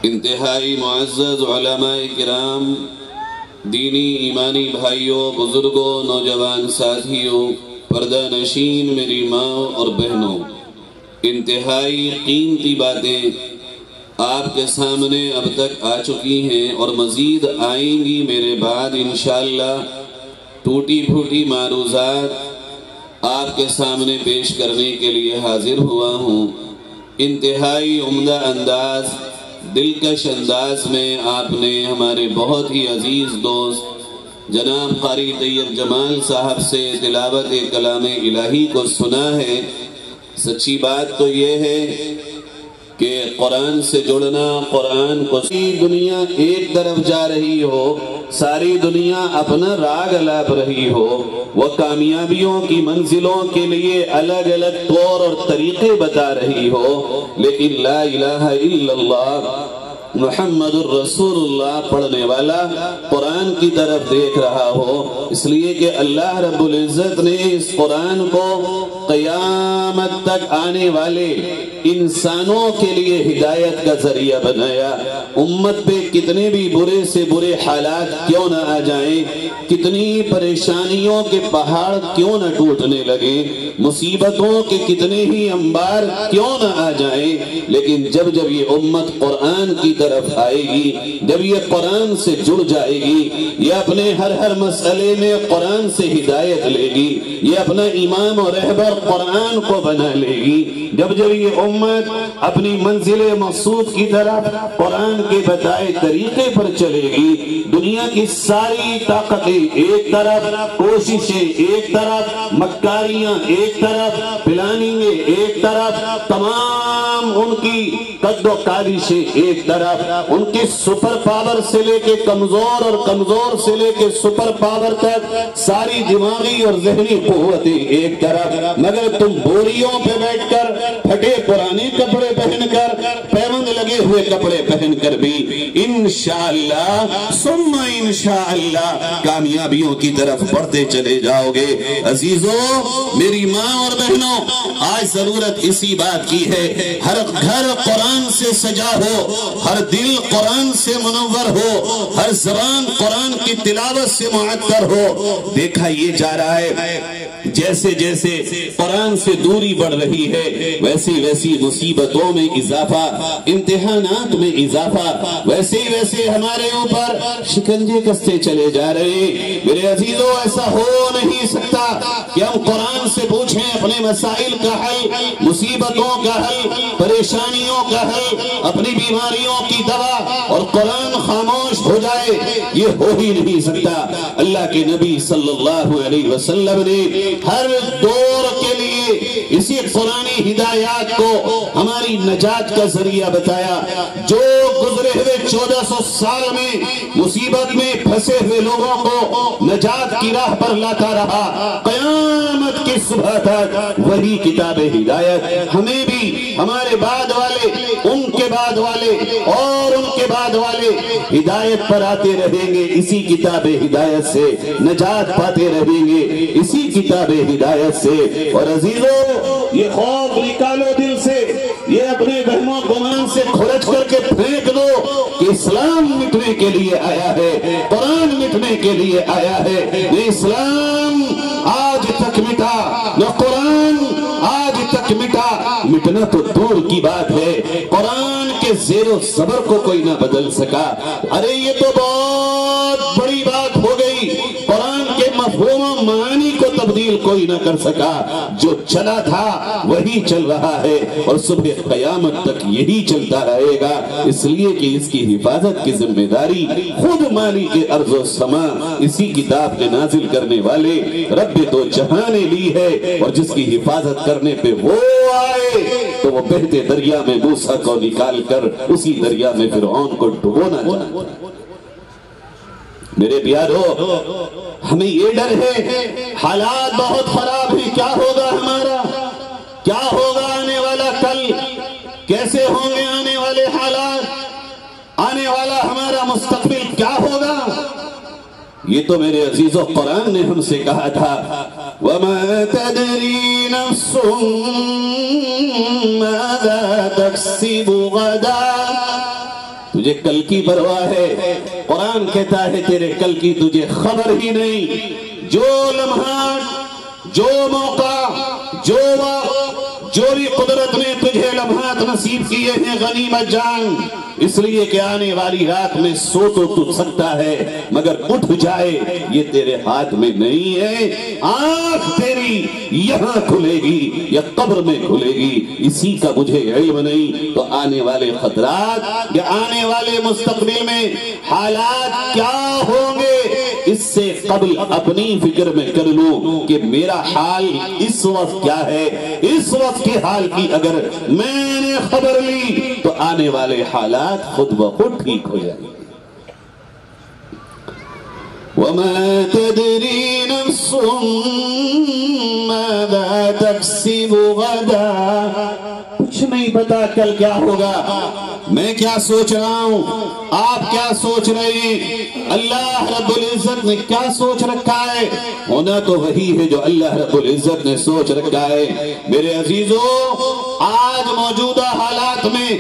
انتہائی معزز علماء کرام، دینی ایمانی بھائیوں، بزرگوں، نوجوان ساتھیوں، پردہ نشین میری ماں اور بہنوں، انتہائی قیمتی باتیں آپ کے سامنے اب تک آ چکی ہیں اور مزید آئیں گی میرے بعد انشاءاللہ۔ ٹوٹی پھوٹی معروضات آپ کے سامنے پیش کرنے کے لیے حاضر ہوا ہوں۔ انتہائی عمدہ انداز، دلکش انداز میں آپ نے ہمارے بہت ہی عزیز دوست جناب قاری طیب جمال صاحب سے تلاوت کلام الہی کو سنا ہے۔ سچی بات تو یہ ہے کہ قرآن سے جڑنا، قرآن کو دنیا ایک طرف جا رہی ہو، ساری دنیا اپنا راگ الاپ رہی ہو، وہ کامیابیوں کی منزلوں کے لیے الگ الگ طور اور طریقے بتا رہی ہو، لیکن لا الہ الا اللہ محمد الرسول اللہ پڑھنے والا قرآن کی طرف دیکھ رہا ہو، اس لیے کہ اللہ رب العزت نے اس قرآن کو قیامت تک آنے والے انسانوں کے لیے ہدایت کا ذریعہ بنایا۔ امت پہ کتنے بھی برے سے برے حالات کیوں نہ آ جائیں، کتنی پریشانیوں کے پہاڑ کیوں نہ ٹوٹنے لگے، مصیبتوں کے کتنے ہی انبار کیوں نہ آ جائیں، لیکن جب جب یہ امت قرآن کی طرف آئے گی، جب یہ قرآن سے جڑ جائے گی، یہ اپنے ہر مسئلے میں قرآن سے ہدایت لے گی، یہ اپنا امام اور رہبر قرآن کو بنا لے گی، جب جب یہ امت اپنی منزل مقصود کی طرف قرآن کے بتائے طریقے پر چلے گی، دنیا کی ساری طاقتیں ایک طرف، کوششیں ایک طرف، مکاریاں ایک طرف، پلاننگیں ایک طرف، تمام ان کی قد و کاوشیں ایک طرف، ان کی سپر پاور سے لے کے کمزور اور کمزور سے لے کے سپر پاور تک ساری دماغی اور ذہنی قوتیں ایک طرف، مگر تم بوریوں پہ بیٹھ کر، پھٹے پرانے کپڑے پہن کر، پیوند لگے ہوئے کپڑے پہن کر بھی انشاءاللہ ثم انشاءاللہ کامیابیوں کی طرف بڑھتے چلے جاؤ گے۔ عزیزوں، میری ماں اور بہنوں، آج ضرورت اسی بات کی ہے، ہر گھر قرآن سے سجا ہو، ہر دل قرآن سے منور ہو، ہر زبان قرآن کی تلاوت سے معطر ہو۔ دیکھا یہ جا رہا ہے جیسے جیسے قرآن سے دوری بڑھ رہی ہے، ویسی ویسی مصیبتوں میں اضافہ، امتحانات میں اضافہ، ویسے ویسے ہمارے اوپر شکنجے کستے چلے جا رہے۔ میرے عزیزوں، ایسا ہو نہیں سکتا کہ ہم قرآن سے پوچھیں اپنے مسائل کا حل، مصیبتوں کا حل، پریشانیوں کا حل، اپنی بیماریوں کی دوا، اور قرآن خاموش ہو جائے، یہ ہو ہی نہیں سکتا۔ اللہ کے نبی صلی اللہ علیہ وسلم نے ہر دور کے لیے اسی قرآنی ہدایات کو ہماری نجات کا ذریعہ بتایا۔ جو گزرے ہوئے 1400 سال میں مصیبت میں پھنسے ہوئے لوگوں کو نجات کی راہ پر لاتا رہا، قیامت کی صبح تک وہی کتاب ہدایت ہمیں بھی، ہمارے بعد والے، ان کے بعد والے اور ان کے بعد والے ہدایت پر آتے رہیں گے، اسی کتاب ہدایت سے نجات پاتے رہیں گے، اسی کتاب ہدایت سے۔ اور عزیزوں، یہ خوف نکالو دل سے، یہ اپنے بہنوں گمان سے کھرچ کر کے پھینک دو کہ اسلام مٹنے کے لیے آیا ہے، قرآن مٹنے کے لیے آیا ہے۔ یہ اسلام آج تک مٹا، نہ قرآن آج تک مٹا، مٹنا تو دور کی بات ہے، قرآن کے زیر و زبر کو کوئی نہ بدل سکا۔ ارے یہ تو بہت بڑی بات ہو گئی، قرآن کے مفہوم و معانی کو تبدیل کوئی نہ کر سکا، جو چلا تھا وہی چل رہا ہے اور صبح قیامت تک یہی چلتا رہے گا، اس لیے کہ اس کی حفاظت کی ذمہ داری خود مالک ارض و سما، اسی کتاب کے نازل کرنے والے رب دو جہاں نے لی ہے، اور جس کی حفاظت کرنے پہ وہ آئے تو وہ بہتے دریا میں موسیٰ کو نکال کر اسی دریا میں فرعون کو ڈبونا چاہتا ہے۔ میرے پیارو، ہمیں یہ ڈر ہے، حالات بہت خراب ہیں، کیا ہوگا ہمارا، کیا ہوگا آنے والا کل، کیسے ہوں گے آنے والے حالات، آنے والا ہمارا مستقبل کیا ہوگا۔ یہ تو میرے عزیزو قرآن نے ہم سے کہا تھا، وَمَا تَدْرِي نَفْسٌ مَاذَا تَكْسِبُ غَدًا، تجھے کل کی پرواہ ہے؟ قرآن کہتا ہے تیرے کل کی تجھے خبر ہی نہیں۔ جو لمحات، جو موقع، جو وقت، جو بھی قدرت نے تجھے لمحات نصیب کیے ہیں غنیمت جان، اس لیے کہ آنے والی رات میں سو تو سکتا ہے مگر اٹھ جائے یہ تیرے ہاتھ میں نہیں ہے۔ آنکھ تیری یہاں کھلے گی یا قبر میں کھلے گی، اسی کا مجھے علم نہیں۔ تو آنے والے خطرات یا آنے والے مستقبل میں حالات کیا ہوں گے، اس سے قبل اپنی فکر میں کر لوں کہ میرا حال اس وقت کیا ہے۔ اس وقت کے حال کی اگر میں نے خبر لی تو آنے والے حالات خود بخود ٹھیک ہو جائیں گے۔ وَمَا تَدْرِي نَفْسٌ مَاذَا تَكْسِبُ غَدًا، کچھ نہیں پتا کل کیا ہوگا۔ میں کیا سوچ رہا ہوں، آپ کیا سوچ رہے ہیں، اللہ رب العزت نے کیا سوچ رکھا ہے؟ ہونا تو وہی ہے جو اللہ رب العزت نے سوچ رکھا ہے۔ میرے عزیزو، آج موجودہ حالات میں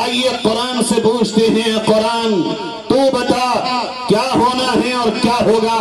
آئیے قرآن سے پوچھتے ہیں، قرآن تو بتا کیا ہونا ہے اور کیا ہوگا۔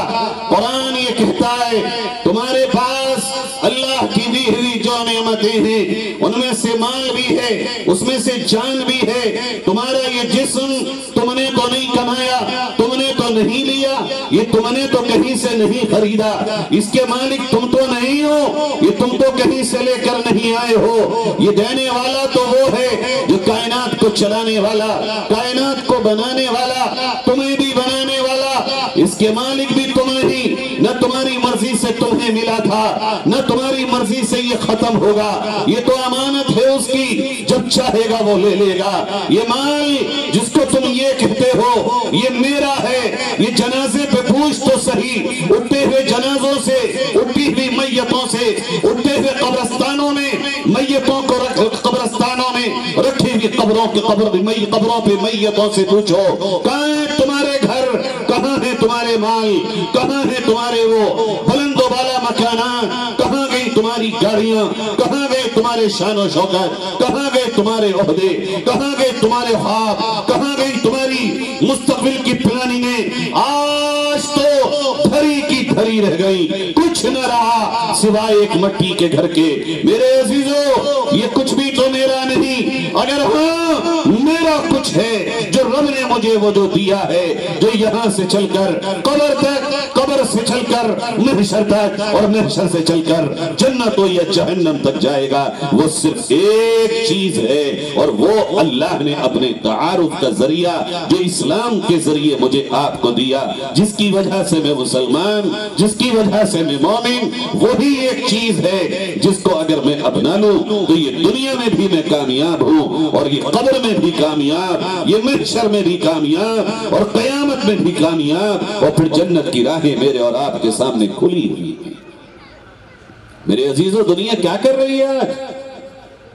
قرآن یہ کہتا ہے تمہارے پاس اللہ کی دی ہوئی جو نعمتیں ہیں ان میں سے مال بھی ہے، اس میں سے جان بھی ہے۔ تمہارا یہ جسم تم نے تو نہیں کمایا، تم نے تو نہیں لیا، یہ تم نے تو کہیں سے نہیں خریدا، اس کے مالک تم تو نہیں ہو، یہ تم تو کہیں سے لے کر نہیں آئے ہو۔ یہ دینے والا تو وہ ہے جو کائنات کو چلانے والا، کائنات کو بنانے والا، تمہیں بھی بنانے والا، اس کے مالک بھی تم نہیں۔ نہ تمہاری مرضی سے تمہیں ملا تھا، نہ تمہاری مرضی سے یہ ختم ہوگا، یہ تو امانت ہے اس کی، جب چاہے گا وہ لے لے گا۔ یہ مال جس کو تم یہ کہتے ہو یہ میرا ہے، یہ جنازے پہ پوچھ تو صحیح، اٹھتے ہوئے جنازوں سے، اٹھی ہوئی میتوں سے، اٹھتے ہوئے قبرستانوں میں میتوں کو قبرستانوں میں رکھی ہوئی قبروں پہ میتوں سے پوچھو کہاں ہے تمہارے گھر، کہاں ہے تمہارے مال، کہاں ہے تمہارے وہ بلند و بالا مکانات، کہاں گئی تمہاری گاڑیاں، کہاں گئے تمہارے شان و شوکت، کہاں گئے تمہارے عہدے، کہاں گئے تمہارے خواب، کہاں گئی تمہاری مستقبل کی پلاننگیں۔ آج تو دھری کی دھری رہ گئی، کچھ نہ رہا سوائے ایک مٹی کے گھر کے۔ میرے عزیزو، یہ کچھ بھی تو میرا نہیں، اگر ہاں میرا کچھ ہے جو رب نے مجھے وہ جو دیا ہے، جو یہاں سے چل کر قبر تک، قبر سے چل کر محشر تک، اور محشر سے چل کر جنت و یا جہنم تک جائے گا، وہ صرف ایک چیز ہے، اور وہ اللہ نے اپنے تعارف کا ذریعہ جو اسلام کے ذریعے مجھے آپ کو دیا، جس کی وجہ سے میں مسلمان، جس کی وجہ سے میں مومن، وہی ایک چیز ہے جس کو اگر میں اپنا لوں تو یہ دنیا میں بھی میں کامیاب ہوں، اور یہ قبر میں بھی کامیاب، یہ محشر میں بھی کامیاب، اور قیامت میں بھی کامیاب، اور پھر جنت کی راہیں میرے اور آپ کے سامنے کھلی ہوئی ہیں۔ میرے عزیزو، دنیا کیا کر رہی ہے؟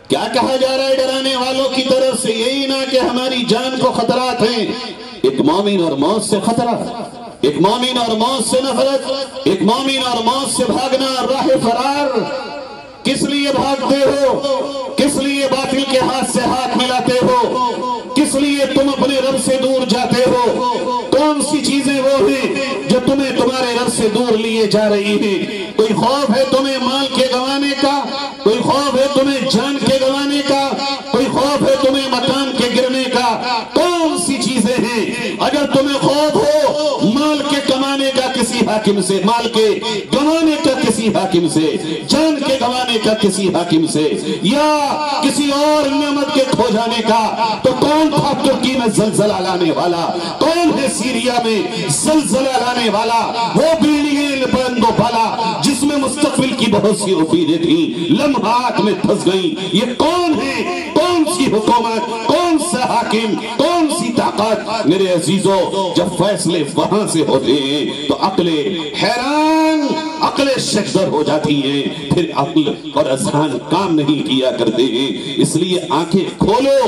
کیا کہا جا رہا ہے ڈرانے والوں کی طرف سے؟ یہی نہ کہ ہماری جان کو خطرات ہیں۔ ایک مومن اور موت سے خطرہ، ایک مومن اور موت سے نفرت، ایک مومن اور موت سے بھاگنا، راہ فرار۔ کس لیے بھاگتے ہو؟ کس لیے باطل کے ہاتھ سے ہاتھ ملاتے ہو؟ کس لیے تم اپنے رب سے دور جاتے ہو؟ کون سی چیزیں وہ ہیں جو تمہیں تمہارے رب سے دور لیے جا رہی ہیں؟ کوئی خوف ہے تمہیں مال کے گوانے کا؟ کوئی خوف ہے تمہیں جان کے گوانے کا؟ کوئی خوف ہے تمہیں مکان کے گرنے کا؟ کون سی چیزیں ہیں؟ اگر تمہیں خوف ہو مال کے کمانے کا کسی حاکم سے، مال کے گوانے کا کسی حاکم سے، جان کے گوانے کا کسی حاکم سے، یا کسی اور نعمت کے کھو جانے کا، تو کون تھا ترکی میں زلزلہ لانے والا؟ کون ہے سیریا میں زلزلہ لانے والا؟ وہ بلڈنگیں بلند و بالا جس میں مستقبل کی بہت سی امیدیں تھیں، لمحات میں پھنس گئیں۔ یہ کون ہے؟ کون سی حکومت؟ کون سا حاکم؟ کون سی طاقت؟ میرے عزیزو، جب فیصلے وہاں سے ہوتے ہیں تو عقل حیران، عقل شکدر ہو جاتی ہیں، پھر عقل اور اذہان کام نہیں کیا کرتے ہیں۔ اس لیے آنکھیں کھولو،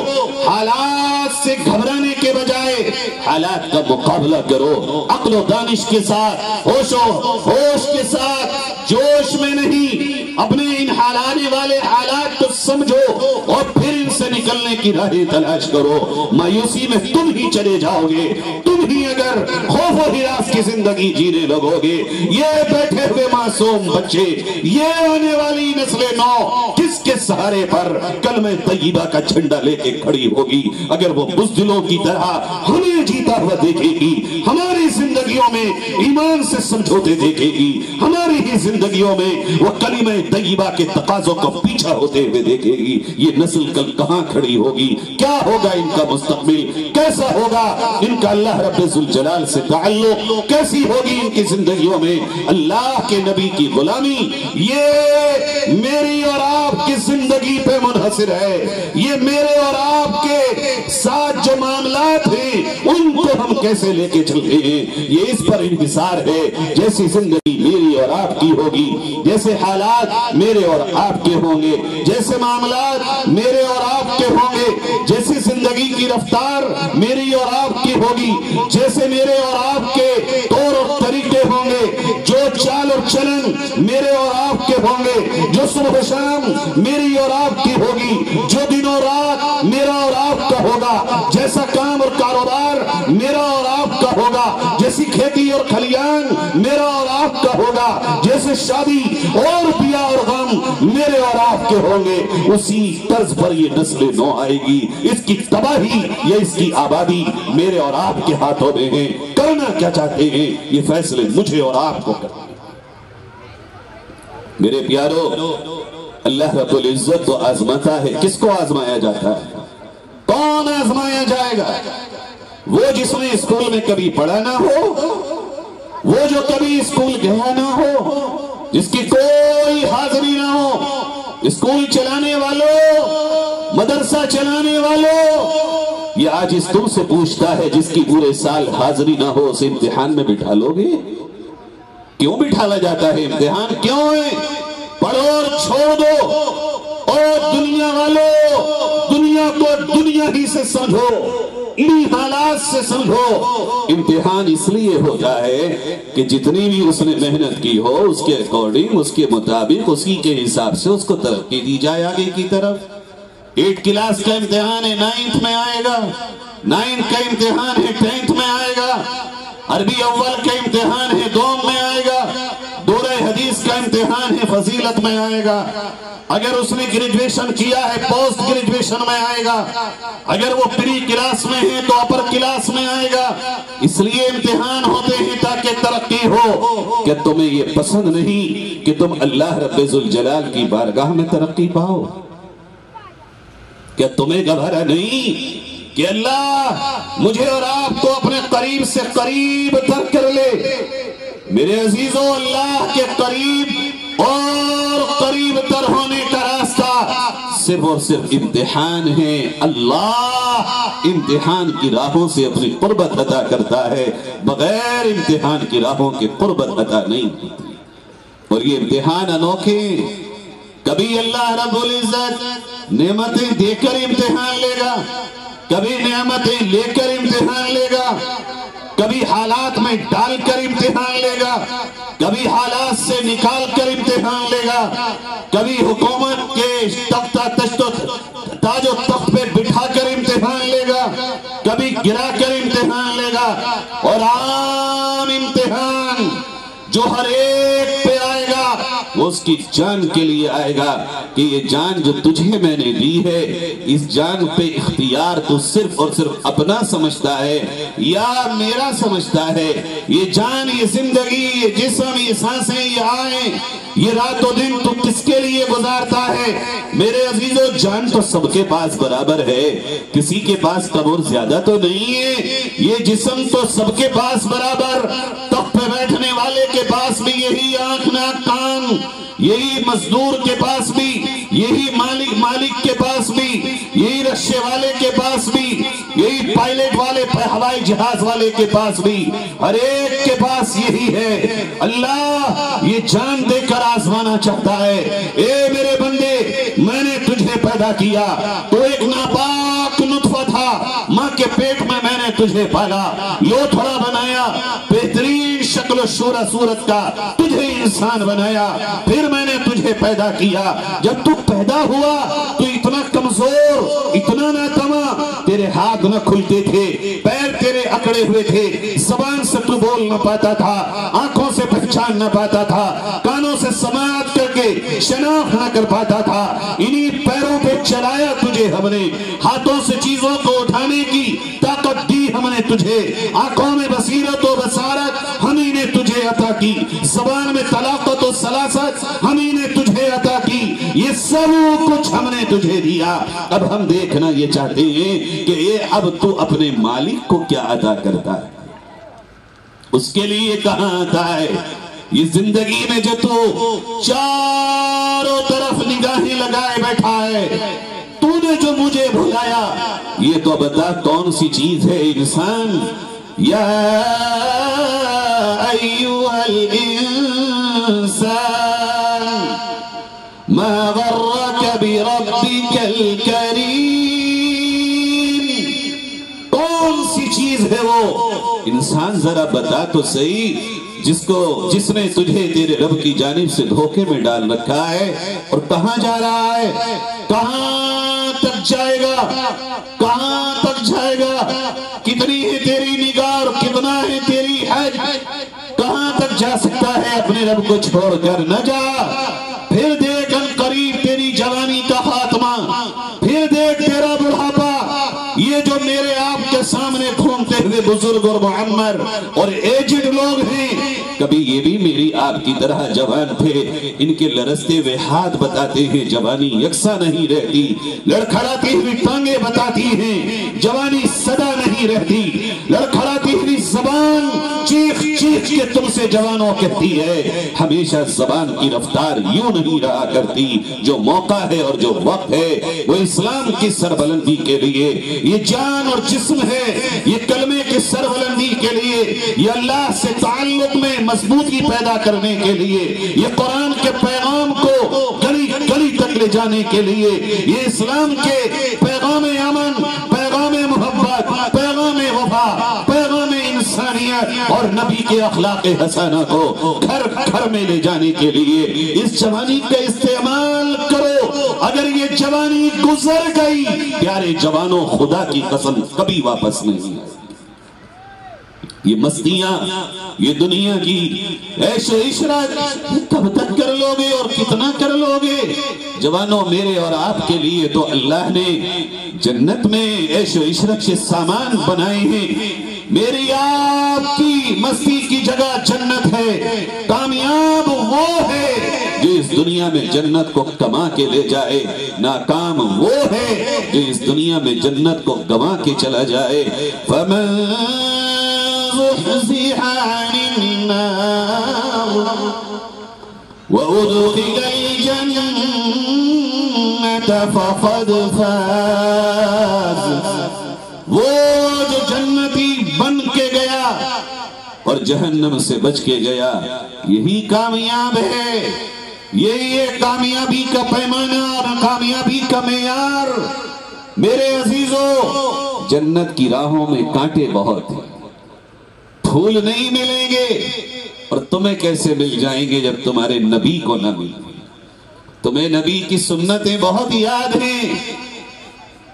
حالات سے گھبرانے کے بجائے حالات کا مقابلہ کرو، عقل و دانش کے ساتھ، ہوش و ہوش کے ساتھ، جوش میں نہیں۔ اپنے ان حالانے والے حالات کو سمجھو اور پھر ان سے نکل نکلنے کی راہیں تلاش کرو، مایوسی میں تم ہی چلے جاؤ گے، تم ہی اگر خوف و ہراس کی زندگی جینے لگو گے۔ یہ بیٹھے ہوئے معصوم بچے، یہ آنے والی نسل نو کس کے سہارے پر کلمہ طیبہ کا جھنڈا لے کے کھڑی ہوگی؟ اگر وہ بزدلوں کی طرح ہمیں جیتا ہوا دیکھے گی، ہماری زندگیوں میں ایمان سے سمجھوتے دیکھے گی، ہماری ہی زندگیوں میں وہ کلمہ طیبہ کے تقاضوں کو پیچھا ہوتے ہوئے دیکھے گی، یہ نسل کل کہاں کھڑی ہوگی؟ کیا ہوگا ان کا مستقبل؟ کیسا ہوگا ان کا اللہ رب ذوالجلال سے تعلق؟ کیسی ہوگی ان کی زندگیوں میں اللہ کے نبی کی غلامی؟ یہ میری اور آپ کی زندگی پہ منحصر ہے، یہ میرے اور آپ کے ساتھ جو معاملات ہیں ان کو ہم کیسے لے کے چلتے ہیں، یہ اس پر انحصار ہے۔ جیسی زندگی میری اور آپ کی ہوگی، جیسے حالات میرے اور آپ کے ہوں گے، جیسے معاملات میرے اور آپ کے ہوں گے، جیسی زندگی کی رفتار میری اور آپ کی ہوگی، جیسے میرے اور آپ کے طور اور طریقے ہوں گے، جو چال اور چلن میرے اور آپ کے ہوں گے، جو صبح شام میری اور آپ کی ہوگی، جو دن اور رات میرا اور آپ کا ہوگا، جیسا کام اور کاروبار میرا اور آپ کا ہوگا، جیسی کھیتی اور کھلیان میرا اور آپ کا ہوگا، جیسے شادی اور بیاہ اور غم میرے اور آپ کے ہوں گے، اسی طرز پر یہ نسل نو آئے گی۔ اس کی تباہی یا اس کی آبادی میرے اور آپ کے ہاتھوں میں ہے۔ کرنا کیا چاہتے ہیں یہ فیصلے مجھے اور آپ کو کرنا۔ میرے پیارو، اللہ رب العزت تو آزماتا ہے۔ کس کو آزمایا جاتا ہے؟ کون آزمایا جائے گا؟ وہ جس نے اسکول میں کبھی پڑھا نہ ہو، وہ جو کبھی اسکول گیا نہ ہو، جس کی کوئی حاضری نہ ہو۔ اسکول چلانے والوں، مدرسہ چلانے والوں، یہ آج اس تم سے پوچھتا ہے جس کی پورے سال حاضری نہ ہو، اسے امتحان میں بٹھا لو گے؟ کیوں بٹھالا جاتا ہے امتحان؟ کیوں ہے؟ پڑھو اور چھوڑ دو۔ اور دنیا والوں، دنیا کو دنیا ہی سے سمجھو، انہی حالات سے سمجھو۔ امتحان اس لیے ہوتا ہے کہ جتنی بھی اس نے محنت کی ہو اس کے اکارڈنگ، اس کے مطابق، اسی کے حساب سے اس کو ترقی دی جائے آگے کی طرف۔ 8 کلاس کا امتحان ہے 9th میں آئے گا، 9th کا امتحان ہے 10th میں آئے گا، عربی اول کا امتحان ہے 2 میں آئے گا، دورہ حدیث کا امتحان ہے فضیلت میں آئے گا، اگر اس نے گریجویشن کیا ہے پوسٹ گریجویشن میں آئے گا، اگر وہ پری کلاس میں ہے تو اپر کلاس میں آئے گا۔ اس لیے امتحان ہوتے ہیں تاکہ ترقی ہو۔ کہ تمہیں یہ پسند نہیں کہ تم اللہ رب ذوالجلال کی بارگاہ میں ترقی پاؤ؟ کیا تمہیں گھبرا نہیں کہ اللہ مجھے اور آپ کو اپنے قریب سے قریب تر کر لے؟ میرے عزیزوں، اللہ کے قریب اور قریب تر ہونے کا راستہ صرف اور صرف امتحان ہے۔ اللہ امتحان کی راہوں سے اپنی قربت عطا کرتا ہے، بغیر امتحان کی راہوں کے قربت عطا نہیں ہوتی۔ اور یہ امتحان انوکھے، کبھی اللہ رب العزت نعمتیں دے کر امتحان لے گا، کبھی نعمتیں لے کر امتحان لے گا، کبھی حالات میں ڈال کر امتحان لے گا، کبھی حالات سے نکال کر امتحان لے گا، کبھی حکومت کے تاج و تخت پہ بٹھا کر امتحان لے گا، کبھی گرا کر امتحان لے گا۔ اور عام امتحان جو ہر ایک پہ آئے گا وہ اس کی جان کے لیے آئے گا کہ یہ جان جو تجھے میں نے دی ہے، اس جان پہ اختیار تو صرف اور صرف اپنا سمجھتا ہے یا میرا سمجھتا ہے؟ یہ جان، یہ زندگی، یہ جسم، یہ سانسیں، یہ آئیں، یہ رات و دن تو کس کے لیے گزارتا ہے؟ میرے عزیزو، جان تو سب کے پاس برابر ہے، کسی کے پاس کم اور زیادہ تو نہیں ہے۔ یہ جسم تو سب کے پاس برابر، تخت پہ بیٹھنے والے کے پاس بھی یہی آنکھ ناک کان، یہی مزدور کے پاس بھی، یہی مالک کے پاس بھی، یہی رکشے والے کے پاس بھی، یہی پائلٹ والے ہوائی جہاز والے کے پاس بھی، ہر ایک کے پاس یہی ہے۔ اللہ یہ جان دے کر آزمانا چاہتا ہے۔ اے میرے بندے، میں نے تجھے پیدا کیا، تو ایک ناپاک نطفہ تھا، ماں کے پیٹ میں نے تجھے پالا، لوتھڑا بنایا، بہترین شکل و صورت کا تجھے انسان بنایا، پھر میں نے تجھے پیدا کیا۔ جب تو پیدا ہوا تو اتنا کمزور، اتنا ناتما، تیرے ہاتھ نہ کھلتے تھے، پیر تیرے اکڑے ہوئے تھے، زبان سے تو بول نہ پاتا تھا، آنکھوں سے پہچان نہ پاتا تھا، کانوں سے سماعت کر کے شناخت نہ کر پاتا تھا۔ انہی پیروں پہ چلایا تجھے ہم نے، ہاتھوں سے چیزوں کو اٹھانے کی طاقت دی ہم نے تجھے، آنکھوں میں بصیرت و بصارت ہمیں نے تجھے عطا کی، زبان میں طلاقت و سلاست ہمیں نے تجھے عطا کی، یہ سب کچھ ہم نے تجھے دیا۔ اب ہم دیکھنا یہ چاہتے ہیں کہ یہ اب تو اپنے مالک کو کیا عطا کرتا ہے، اس کے لیے کہاں آتا ہے؟ یہ زندگی میں جو تو چاروں طرف نگاہیں لگائے بیٹھا ہے، تو نے جو مجھے بھلایا، یہ تو بتا کون سی چیز ہے انسان؟ یا ایوہ الانسان ما غرک بربک الکریم، کون سی چیز ہے وہ انسان؟ ذرا بتا تو صحیح، جس نے تجھے تیرے رب کی جانب سے دھوکے میں ڈال رکھا ہے، اور کہاں جا رہا ہے، کہاں تک جائے گا، کہاں تک جائے گا؟ کتنی ہے تیری نگاہ اور کتنا ہے تیری حج؟ کہاں تک جا سکتا ہے اپنے رب کو چھوڑ کر؟ نہ جا۔ پھر دیکھ ان قریب تیری جوانی کا خاتمہ، پھر دیکھ تیرا بڑھاپا۔ یہ جو میرے آپ کے سامنے گھومتے ہوئے بزرگ اور معمر اور ایجڈ لوگ ہیں، کبھی یہ بھی میری آپ کی طرح جوان تھے، ان کے لرزتے ہوئے ہاتھ بتاتے ہیں جوانی یکساں نہیں رہتی، لڑکھڑاتی ہوئی ٹانگیں بتاتی ہیں جوانی سدا نہیں رہتی، لڑکھڑاتی ہوئی زبان چیخ چیخ کے تم سے جوانوں کہتی ہے۔ ہمیشہ زبان کی رفتار یوں نہیں رہا کرتی، جو موقع ہے اور جو وقت ہے وہ اسلام کی سربلندی کے لیے، یہ جان اور جسم ہے یہ کلمے کی سربلندی کے لیے، یہ اللہ سے تعلق میں مضبوطی پیدا کرنے کے لیے، یہ قرآن کے پیغام کو گلی گلی تک لے جانے کے لیے، یہ اسلام کے پیغام امن، پیغام محبت، پیغام وفا، پیغام انسانیت اور نبی کے اخلاق حسنہ کو گھر گھر میں لے جانے کے لیے اس جوانی کا استعمال کرو۔ اگر یہ جوانی گزر گئی، پیارے جوانوں، خدا کی قسم کبھی واپس نہیں آئے۔ یہ مستیاں، یہ دنیا کی عیش و عشرت کب تک کر لوگے اور کتنا کر لوگے؟ جوانوں، میرے اور آپ کے لیے تو اللہ نے جنت میں عیش و عشرت کے سامان بنائے ہیں۔ میری آپ کی مستی کی جگہ جنت ہے۔ کامیاب وہ ہے جو اس دنیا میں جنت کو کما کے لے جائے، ناکام وہ ہے جو اس دنیا میں جنت کو گوا کے چلا جائے۔ فَمَن زُحْزِحَ عَنِ النَّارِ وَأُدْخِلَ الْجَنَّةَ فَقَدْ فَازَ، وہ جو جنتی بن کے گیا اور جہنم سے بچ کے گیا، یہی کامیاب ہے۔ یہی ہے کامیابی کا پیمانہ اور کامیابی کا معیار۔ میرے عزیزو، جنت کی راہوں میں کانٹے بہت ہیں، پھول نہیں ملیں گے، اور تمہیں کیسے مل جائیں گے جب تمہارے نبی کو نہ ملیں؟ تمہیں نبی کی سنتیں بہت یاد ہیں،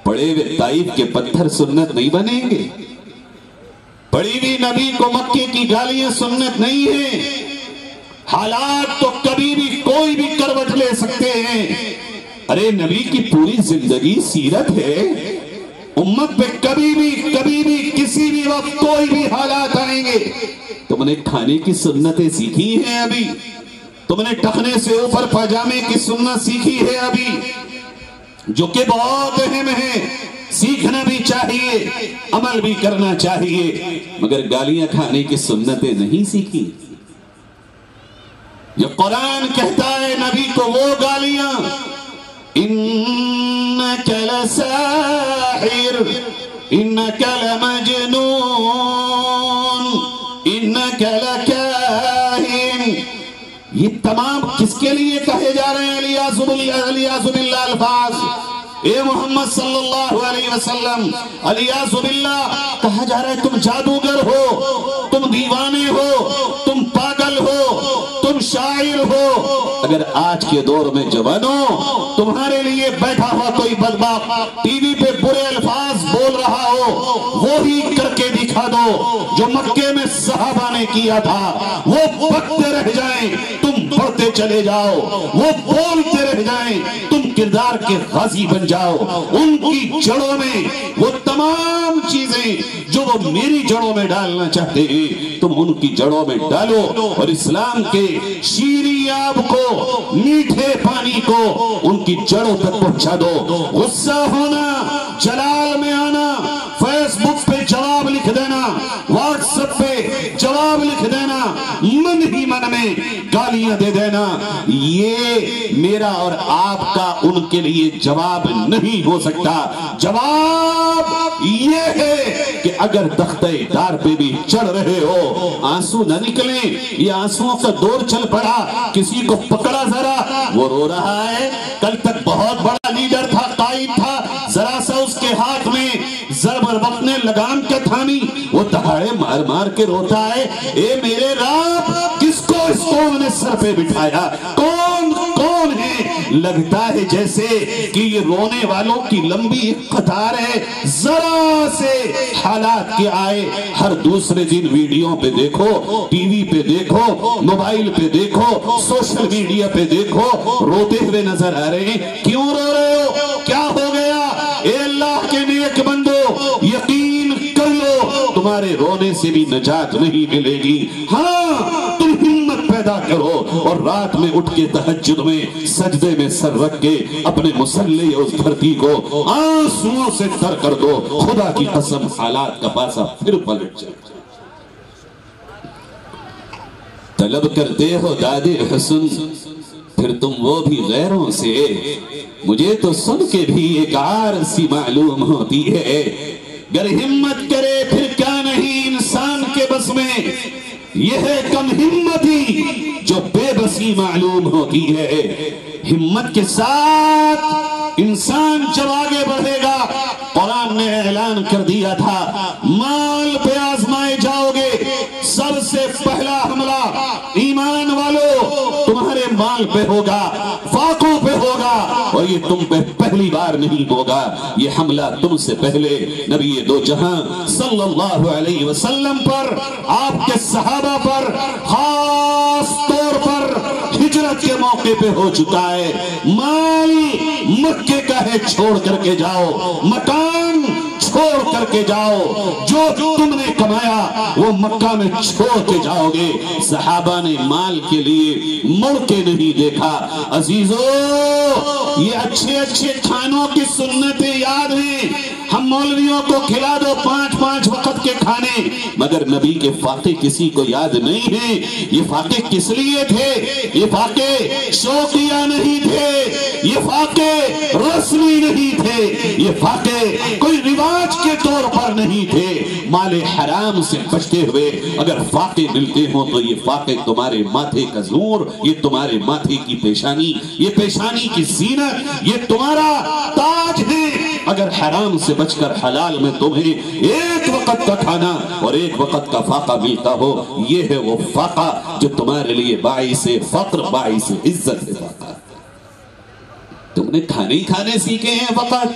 پڑے ہوئے طائف کے پتھر سنت نہیں بنیں گے، پڑی ہوئی نبی کو مکے کی گالیاں سنت نہیں ہیں۔ حالات تو کبھی بھی کوئی بھی کروٹ لے سکتے ہیں۔ ارے نبی کی پوری زندگی سیرت ہے، امت پہ کبھی بھی کسی بھی وقت کوئی بھی حالات آئیں گے۔ تم نے کھانے کی سنتیں سیکھی ہیں ابھی، تم نے ٹخنے سے اوپر پاجامے کی سنت سیکھی ہے ابھی، جو کہ بہت اہم ہے، سیکھنا بھی چاہیے، عمل بھی کرنا چاہیے، مگر گالیاں کھانے کی سنتیں نہیں سیکھی۔ یہ قرآن کہتا ہے نبی کو وہ گالیاں، انک لساحر، انک لمجنون، انک لکاہن، یہ تمام کس کے لیے کہے جا رہے ہیں؟ الیاذ باللہ الفاظ، اے محمد صلی اللہ علیہ وسلم، الیاذ باللہ کہا جا رہا ہے تم جادوگر ہو، تم دیوانے ہو، تم شاعر ہو، اگر آج کے دور میں جوانوں تمہارے لیے بیٹھا ہوا کوئی بدبخت ٹی وی پہ برے الفاظ بول رہا ہو، وہی کر کے دکھا دو جو مکے میں صحابہ نے کیا تھا، وہ بکتے رہ جائیں تم بڑھتے چلے جاؤ، وہ بولتے رہ جائیں تم کردار کے غازی بن جاؤ، ان کی جڑوں میں وہ تمام چیزیں جو وہ میری جڑوں میں ڈالنا چاہتے ہیں تم ان کی جڑوں میں ڈالو، اور اسلام کے شیریں آب کو، میٹھے پانی کو ان کی جڑوں تک پہنچا دو۔ غصہ ہونا، جلال میں آنا، فیس بک پہ جواب لکھ دینا، واٹس ایپ پہ جواب لکھ دینا، من ہی من میں گالیاں دے دینا، یہ میرا اور آپ کا ان کے لیے جواب نہیں ہو سکتا۔ جواب یہ ہے کہ اگر تختہ دار پہ بھی چڑھ رہے ہو، آنسو نہ نکلیں، یہ آنسوؤں کا دور چل پڑا، کسی کو پکڑا ذرا، وہ رو رہا ہے، کل تک بہت بڑا لیڈر تھا، قائد تھا، ذرا سا اس کے ہاتھ میں ضرب وقت نے لگام کے تھامی، وہ دہاڑے مار مار کے روتا ہے، اے میرے رب کس کو اس قوم نے سر پہ بٹھایا، کون ہے؟ لگتا ہے جیسے کہ یہ رونے والوں کی لمبی ایک قطار ہے، ذرا سے حالات کے آئے، ہر دوسرے دن ویڈیو پہ دیکھو، ٹی وی پہ دیکھو، موبائل پہ دیکھو، سوشل میڈیا پہ دیکھو، روتے ہوئے نظر آ رہے ہیں۔ کیوں رو رہے ہو؟ کیا ہو گیا؟ اے اللہ کے نیک بندو، یقین کر لو تمہارے رونے سے بھی نجات نہیں ملے گی۔ ہاں تم ہمت پیدا کرو اور رات میں اٹھ کے تہجد میں سجدے میں سر رکھ کے اپنے مصلی اس دھرتی کو آنسوؤں سے تر کر دو، خدا کی قسم حالات کا پاسا پھر پلٹ جائے۔ طلب کرتے ہو داد حسن، پھر تم وہ بھی غیروں سے، مجھے تو سن کے بھی ایک عار سی معلوم ہوتی ہے، گر ہمت کرے پھر کیا نہیں انسان کے بس میں، یہ ہے کم ہمتی جو بے بسی معلوم ہوتی ہے۔ ہمت کے ساتھ انسان جب آگے بڑھے گا، قرآن نے اعلان کر دیا تھا مال پہ آزمائے جاؤ گے، سب سے پہلا حملہ ایمان والو تمہارے مال پہ ہوگا، فاقوں پہ ہوگا، اور یہ تم پہ پہلی بار نہیں ہوگا، یہ حملہ تم سے پہلے نبی دو جہاں صلی اللہ علیہ وسلم پر، آپ کے صحابہ پر، خاص طور پر ہجرت کے موقع پہ ہو چکا ہے۔ مال مکے کا ہے، چھوڑ کر کے جاؤ، مکان چھوڑ کر کے جاؤ، جو تم نے کمایا وہ مکہ میں چھوڑ کے جاؤ گے۔ صحابہ نے مال کے لیے مڑ کے نہیں دیکھا۔ عزیزو، یہ اچھے اچھے کھانوں کی سنتیں یاد ہیں، ہم مولویوں کو کھلا دو 5 وقت کے کھانے، مگر نبی کے فاقے کسی کو یاد نہیں ہیں۔ یہ فاقے کس لیے تھے؟ یہ فاقے شوقیہ نہیں تھے، یہ فاقے رسمی نہیں تھے، یہ فاقے کوئی رواج کے طور پر نہیں تھے۔ مال حرام سے بچتے ہوئے اگر فاقے ملتے ہوں تو یہ فاقے تمہارے ماتھے کا زور، یہ تمہارے ماتھے کی پیشانی، یہ پیشانی کی زینت، یہ تمہارا تاج ہے۔ اگر حرام سے بچ کر حلال میں تمہیں ایک وقت کا کھانا اور ایک وقت کا فاقہ ملتا ہو، یہ ہے وہ فاقہ جو تمہارے لیے باعث فقر، باعث عزت ہے۔ فاقہ تم نے کھانے سیکھے ہیں فقط۔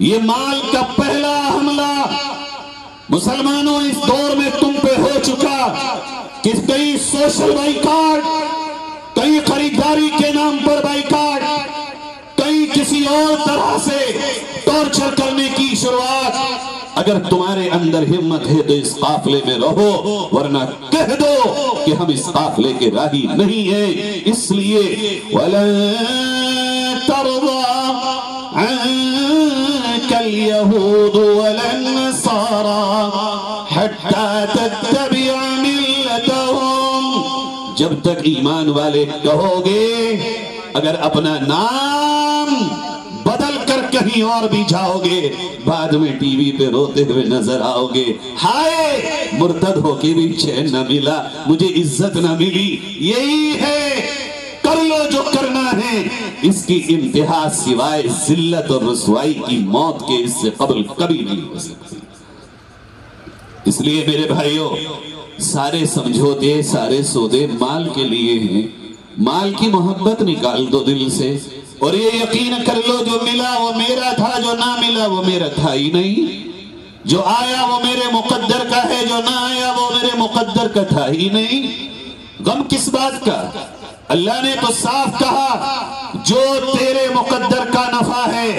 یہ مال کا پہلا حملہ مسلمانوں اس دور میں تم پہ ہو چکا کہ کئی سوشل بائیکاٹ، کئی خریداری کے نام پر بائیکاٹ، کئی کسی اور طرح سے ٹارچر کرنے کی شروعات۔ اگر تمہارے اندر ہمت ہے تو اس قافلے میں رہو، ورنہ کہہ دو کہ ہم اس قافلے کے راہی نہیں ہیں۔ اس لیے وَلَن تَرْضَىٰ عَنكَ الْيَهُودُ وَلَا النَّصَارَىٰ حَتَّىٰ تَتَّبِعَ مِلَّتَهُمْ، جب تک ایمان والے کہو گے، اگر اپنا نام بدل کر کہیں اور بھی جاؤ گے، بعد میں ٹی وی پہ روتے ہوئے نظر آؤ گے، ہائے مرتد ہو کے بھی چین نہ ملا، مجھے عزت نہ ملی۔ یہی ہے، کر لو جو کرنا ہے، اس کی انتہا سوائے ذلت اور رسوائی کی موت کے اس سے قبل کبھی نہیں ہو سکتی۔ اس لیے میرے بھائیوں، سارے سمجھوتے سارے سودے مال کے لیے ہیں. مال کی محبت نکال دو دل سے اور یہ یقین کر لو جو ملا وہ میرا تھا, جو نہ ملا وہ میرا تھا ہی نہیں. جو آیا وہ میرے مقدر کا ہے, جو نہ آیا وہ میرے مقدر کا تھا ہی نہیں. غم کس بات کا؟ اللہ نے تو صاف کہا جو تیرے مقدر کا نفع ہے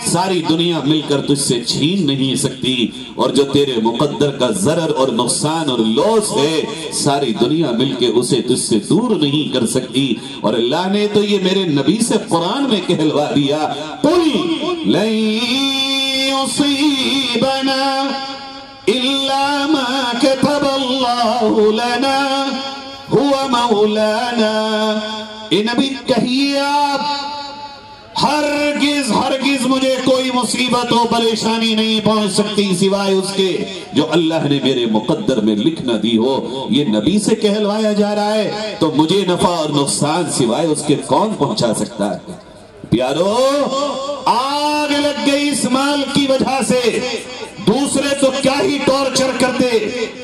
ساری دنیا مل کر تجھ سے چھین نہیں سکتی, اور جو تیرے مقدر کا ضرر اور نقصان اور لوس ہے ساری دنیا مل کے اسے تجھ سے دور نہیں کر سکتی. اور اللہ نے تو یہ میرے نبی سے قرآن میں کہلوا دیا, قُلْ لَن يُصِيبَنَا إِلَّا مَا كَتَبَ اللَّهُ لَنَا هُوَ مَوْلَانَا. اے نبی کہیے آپ ہرگز مجھے کوئی مصیبت و پریشانی نہیں پہنچ سکتی سوائے اس کے جو اللہ نے میرے مقدر میں لکھ نہ دی ہو. یہ نبی سے کہلوایا جا رہا ہے تو مجھے نفع اور نقصان سوائے اس کے کون پہنچا سکتا ہے؟ پیارو, آگ لگ گئی اس مال کی وجہ سے, دوسرے تو کیا ہی ٹارچر کرتے,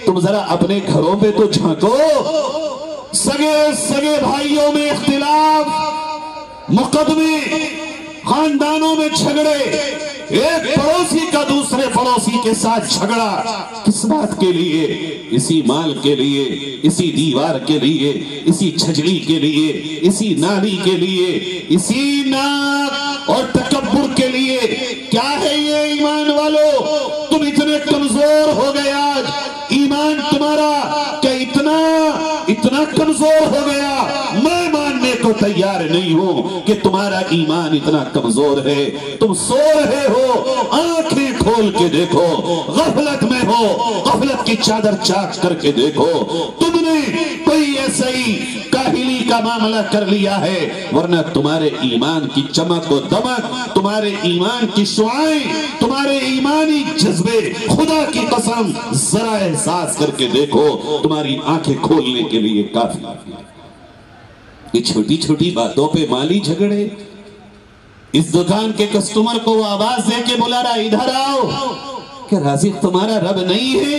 تم ذرا اپنے گھروں پہ تو جھانکو. سگے بھائیوں میں اختلاف, مقدمے, خاندانوں میں جھگڑے, ایک پڑوسی کا دوسرے پڑوسی کے ساتھ جھگڑا کس بات کے لیے؟ اسی مال کے لیے, اسی دیوار کے لیے, اسی چھجڑی کے لیے, اسی نالی کے لیے, اسی ناک اور تکبر کے لیے. کیا ہے یہ ایمان والو؟ تم اتنے کمزور ہو گئے آج, ایمان تمہارا کیا اتنا کمزور ہو گیا؟ میں ماننے کو تیار نہیں ہوں کہ تمہارا ایمان اتنا کمزور ہے. تم سو رہے ہو, آنکھیں کھول کے دیکھو, غفلت میں ہو, غفلت کی چادر چاک کر کے دیکھو. تم نے کوئی ایسا ہی کاہلی کا معاملہ کر لیا ہے, ورنہ تمہارے ایمان کی چمک و دمک, تمہارے ایمان کی شعائیں, تمہارے ایمانی جذبے, خدا کی قسم ذرا احساس کر کے دیکھو, تمہاری آنکھیں کھولنے کے لیے کافی. یہ چھوٹی چھوٹی باتوں پہ مالی جھگڑے. اس دکان کے کسٹمر کو وہ آواز دے کے بلا رہا, ادھر آؤ. کہ رازق تمہارا رب نہیں ہے؟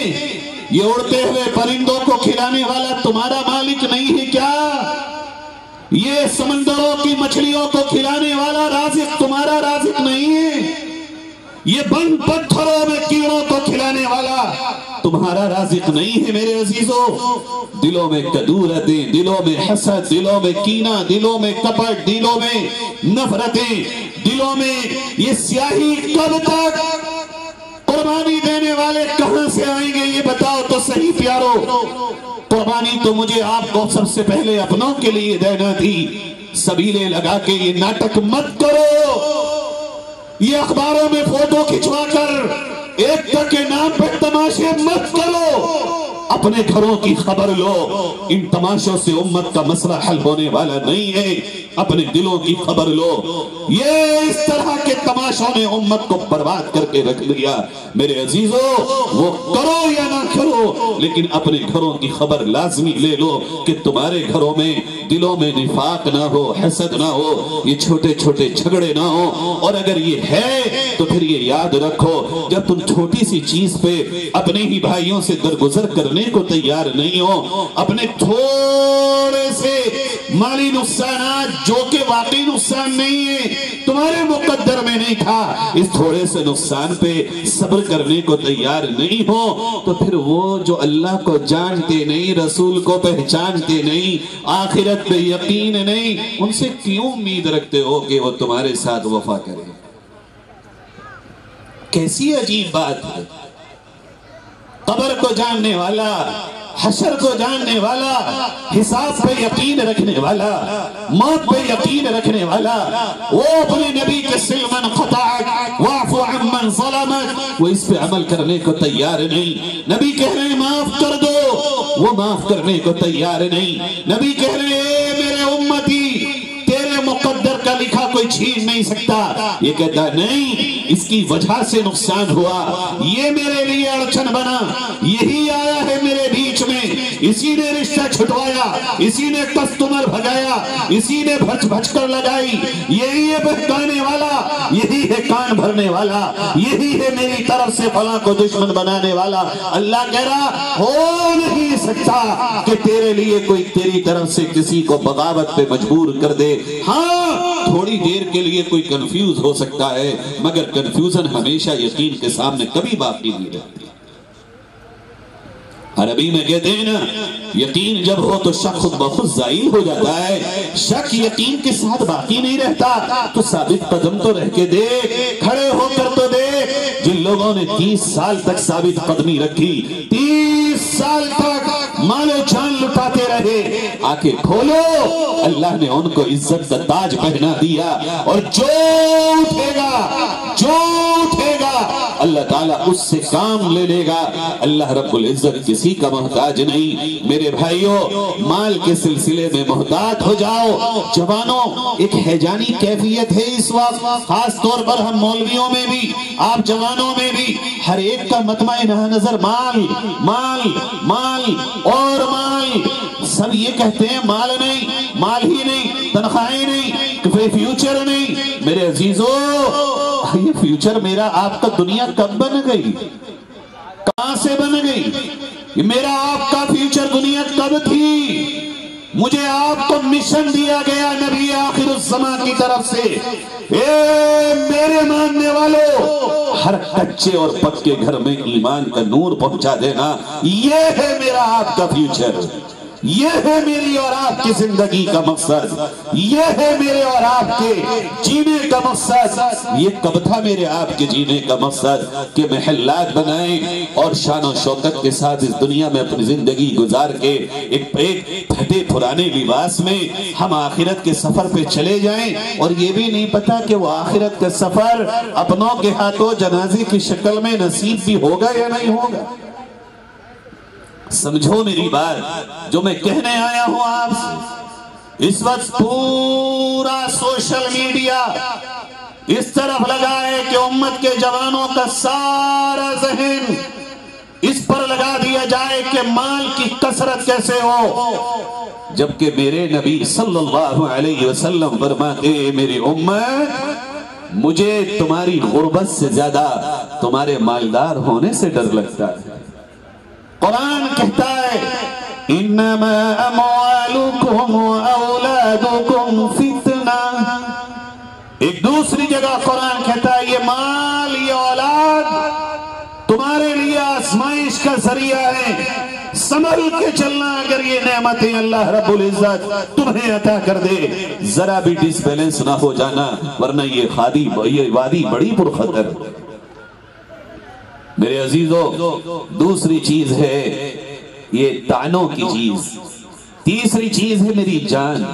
یہ اڑتے ہوئے پرندوں کو کھلانے والا تمہارا مالک نہیں ہے کیا؟ یہ سمندروں کی مچھلیوں کو کھلانے والا رازق تمہارا رازق نہیں ہے؟ یہ بند پتھروں میں کیڑوں کو کھلانے والا تمہارا رازق نہیں ہے میرے عزیزوں؟ دلوں میں کدورتیں, دلوں میں حسد, دلوں میں کینہ, دلوں میں کپٹ, دلوں میں نفرتیں, دلوں میں یہ سیاہی کب تک؟ قربانی دینے والے کہاں سے آئیں گے یہ بتاؤ تو صحیح پیارو. قربانی تو مجھے آپ کو سب سے پہلے اپنوں کے لیے دینا تھی. سبیلے لگا کے یہ ناٹک مت کرو, یہ اخباروں میں فوٹو کھچوا کر ایک کے نام پر تماشے مت کرو. اپنے گھروں کی خبر لو, ان تماشوں سے امت کا مسئلہ حل ہونے والا نہیں ہے. اپنے دلوں کی خبر لو. یہ اس طرح کے تماشوں نے امت کو برباد کر کے رکھ لیا. میرے عزیزوں, وہ کرو یا نہ کرو, لیکن اپنے گھروں کی خبر لازمی لے لو کہ تمہارے گھروں میں دلوں میں نفاق نہ ہو, حسد نہ ہو, یہ چھوٹے چھوٹے جھگڑے نہ ہو. اور اگر یہ ہے تو پھر یہ یاد رکھو, جب تم چھوٹی سی چیز پہ اپنے ہی بھائیوں سے درگزر کرنے کو تیار نہیں ہو, اپنے تھوڑے سے مالی نقصانات جو کہ واقعی نقصان نہیں ہے, تمہارے مقدر میں نہیں تھا, اس تھوڑے سے نقصان پہ صبر کرنے کو تیار نہیں ہو, تو پھر وہ جو اللہ کو جانتے نہیں, رسول کو پہچانتے نہیں, آخرت پہ یقین نہیں, ان سے کیوں امید رکھتے ہو کہ وہ تمہارے ساتھ وفا کرے؟ کیسی عجیب بات ہے. قبر کو جاننے والا, حشر کو جاننے والا, حساب پہ یقین رکھنے والا, موت پہ یقین رکھنے والا, وہ اپنے نبی کے سلمن قطعت وعفو عمن ظلمت, وہ اس پہ عمل کرنے کو تیار نہیں. نبی کہہ رہے ہیں معاف کر دو, وہ معاف کرنے کو تیار نہیں. نبی کہہ رہے ہیں میرے امتی تیرے مقدر کا لکھا کوئی چھین نہیں سکتا. یہ کہتا نہیں, اس کی وجہ سے نقصان ہوا, یہ میرے لیے اڑچن بنا, یہی آیا ہے میرے بیچ میں, اسی نے رشتہ چھٹوایا, اسی نے کسٹمر بھگایا، اسی نے بھچ بھچ کر لگائی، یہی ہے بہکانے والا، یہی ہے کان بھرنے والا، یہی ہے میری طرف سے فلاں کو دشمن بنانے والا۔ اللہ کہہ رہا ہو نہیں سکتا کہ تیرے لیے کوئی تیری طرف سے کسی کو بغاوت پہ مجبور کر دے۔ ہاں تھوڑی دیر کے لیے کوئی کنفیوز ہو سکتا ہے، مگر کنفیوژن ہمیشہ یقین کے سامنے کبھی باقی نہیں رہتی۔ عربی میں کہتے ہیں نا، یقین جب ہو تو شک خود بخود زائل ہو جاتا ہے۔ شک یقین کے ساتھ باقی نہیں رہتا، تو ثابت قدم تو رہ کے دے، کھڑے ہو کر تو دے۔ جن لوگوں نے 30 سال تک ثابت قدمی رکھی، 30 سال تک مال و جان لٹاتے رہے، آ کے کھولو، اللہ نے ان کو عزت کا تاج پہنا دیا۔ اور جو اٹھے گا اللہ تعالیٰ اس سے کام لے لے گا۔ اللہ رب العزت کسی کا محتاج نہیں۔ میرے بھائیوں، مال کے سلسلے میں محتاط ہو جاؤ۔ جوانوں، ایک ہیجانی کیفیت ہے اس وقت، خاص طور پر ہم مولویوں میں بھی، آپ جوانوں میں بھی، ہر ایک کا مطمع نظر مال مال مال اور مال۔ سب یہ کہتے ہیں مال نہیں، مال ہی نہیں، تنخواہیں نہیں، فیوچر نہیں۔ میرے عزیزو، یہ فیوچر میرا آپ کا دنیا کب بن گئی؟ کہاں سے بن گئی؟ میرا آپ کا فیوچر دنیا کب تھی؟ مجھے آپ کو مشن دیا گیا نبی آخر الزمان کی طرف سے، اے میرے ماننے والوں، ہر کچے اور پکے گھر میں ایمان کا نور پہنچا دینا، یہ ہے میرا آپ کا فیوچر، یہ ہے میری اور آپ کی زندگی کا مقصد، یہ ہے میرے اور آپ کے جینے کا مقصد۔ یہ کب تھا میرے آپ کے جینے کا مقصد؟ کہ محلات بنائیں اور شان و شوکت کے ساتھ اس دنیا میں اپنی زندگی گزار کے ایک پھٹے پرانے لباس میں ہم آخرت کے سفر پہ چلے جائیں، اور یہ بھی نہیں پتا کہ وہ آخرت کا سفر اپنوں کے ہاتھوں جنازے کی شکل میں نصیب بھی ہوگا یا نہیں ہوگا۔ سمجھو میری بات جو میں کہنے آیا ہوں آپ سے۔ اس وقت پورا سوشل میڈیا اس طرف لگا ہے کہ امت کے جوانوں کا سارا ذہن اس پر لگا دیا جائے کہ مال کی کثرت کیسے ہو، جبکہ میرے نبی صلی اللہ علیہ وسلم فرماتے ہیں میری امت، مجھے تمہاری غربت سے زیادہ تمہارے مالدار ہونے سے ڈر لگتا ہے۔ قرآن کہتا ہے انما اموالکم واولادکم فتنہ۔ ایک دوسری جگہ قرآن کہتا ہے یہ مال، یہ اولاد تمہارے لیے آزمائش کا ذریعہ ہے، سنبھل کے چلنا اگر یہ نعمتیں اللہ رب العزت تمہیں عطا کر دے، ذرا بھی ڈس بیلنس نہ ہو جانا، ورنہ یہ وادی بڑی پرخطر۔ میرے عزیزو، دوسری چیز ہے یہ طعنوں کی چیز، تیسری چیز ہے میری جان،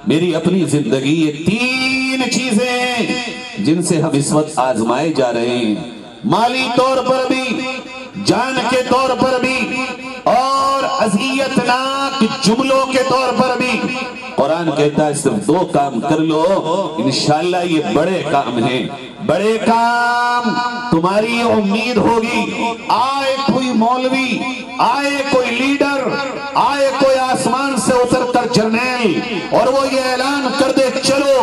میری اپنی زندگی۔ یہ تین چیزیں ہیں جن سے ہم اس وقت آزمائے جا رہے ہیں، مالی طور پر بھی، جان کے طور پر بھی، اور اذیتناک جملوں کے طور پر بھی۔ قرآن کہتا ہے صرف 2 کام کر لو، انشاءاللہ یہ بڑے کام ہیں، بڑے کام تمہاری امید ہوگی۔ آئے کوئی مولوی، آئے کوئی لیڈر، آئے کوئی آسمان سے اتر کر جرنیل، اور وہ یہ اعلان کر دے چلو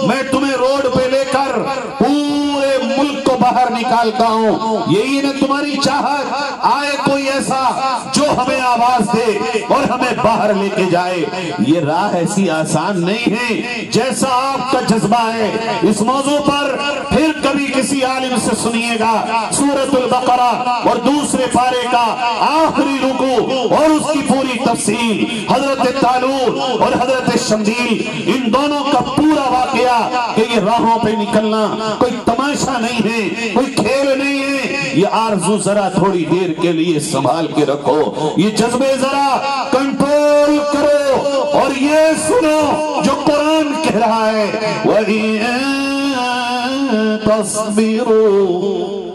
میں تمہیں روڈ پہ لے کر پورے ملک کو باہر نکالتا ہوں، یہی نہ تمہاری چاہت۔ آئے کوئی ایسا جو ہمیں آواز دے اور ہمیں باہر لے کے جائے، یہ راہ ایسی آسان نہیں ہے جیسا آپ کا جذبہ ہے۔ اس موضوع پر پھر کبھی کسی عالم سے سنیے گا، سورۃ البقرہ اور دوسرے پارے کا آخری رکوع اور اس کی پوری تفصیل، حضرت طالوت اور حضرت شمدیل، ان دونوں کا پورا واقعہ کہ یہ راہوں پہ نکلنا کوئی تماشا نہیں ہے، کوئی کھیل نہیں ہے۔ یہ آرزو ذرا تھوڑی دیر کے لیے سنبھال کے رکھو، یہ جذبے ذرا کنٹرول کرو، اور یہ سنو جو قرآن کہہ رہا ہے وَإِن تصبروا۔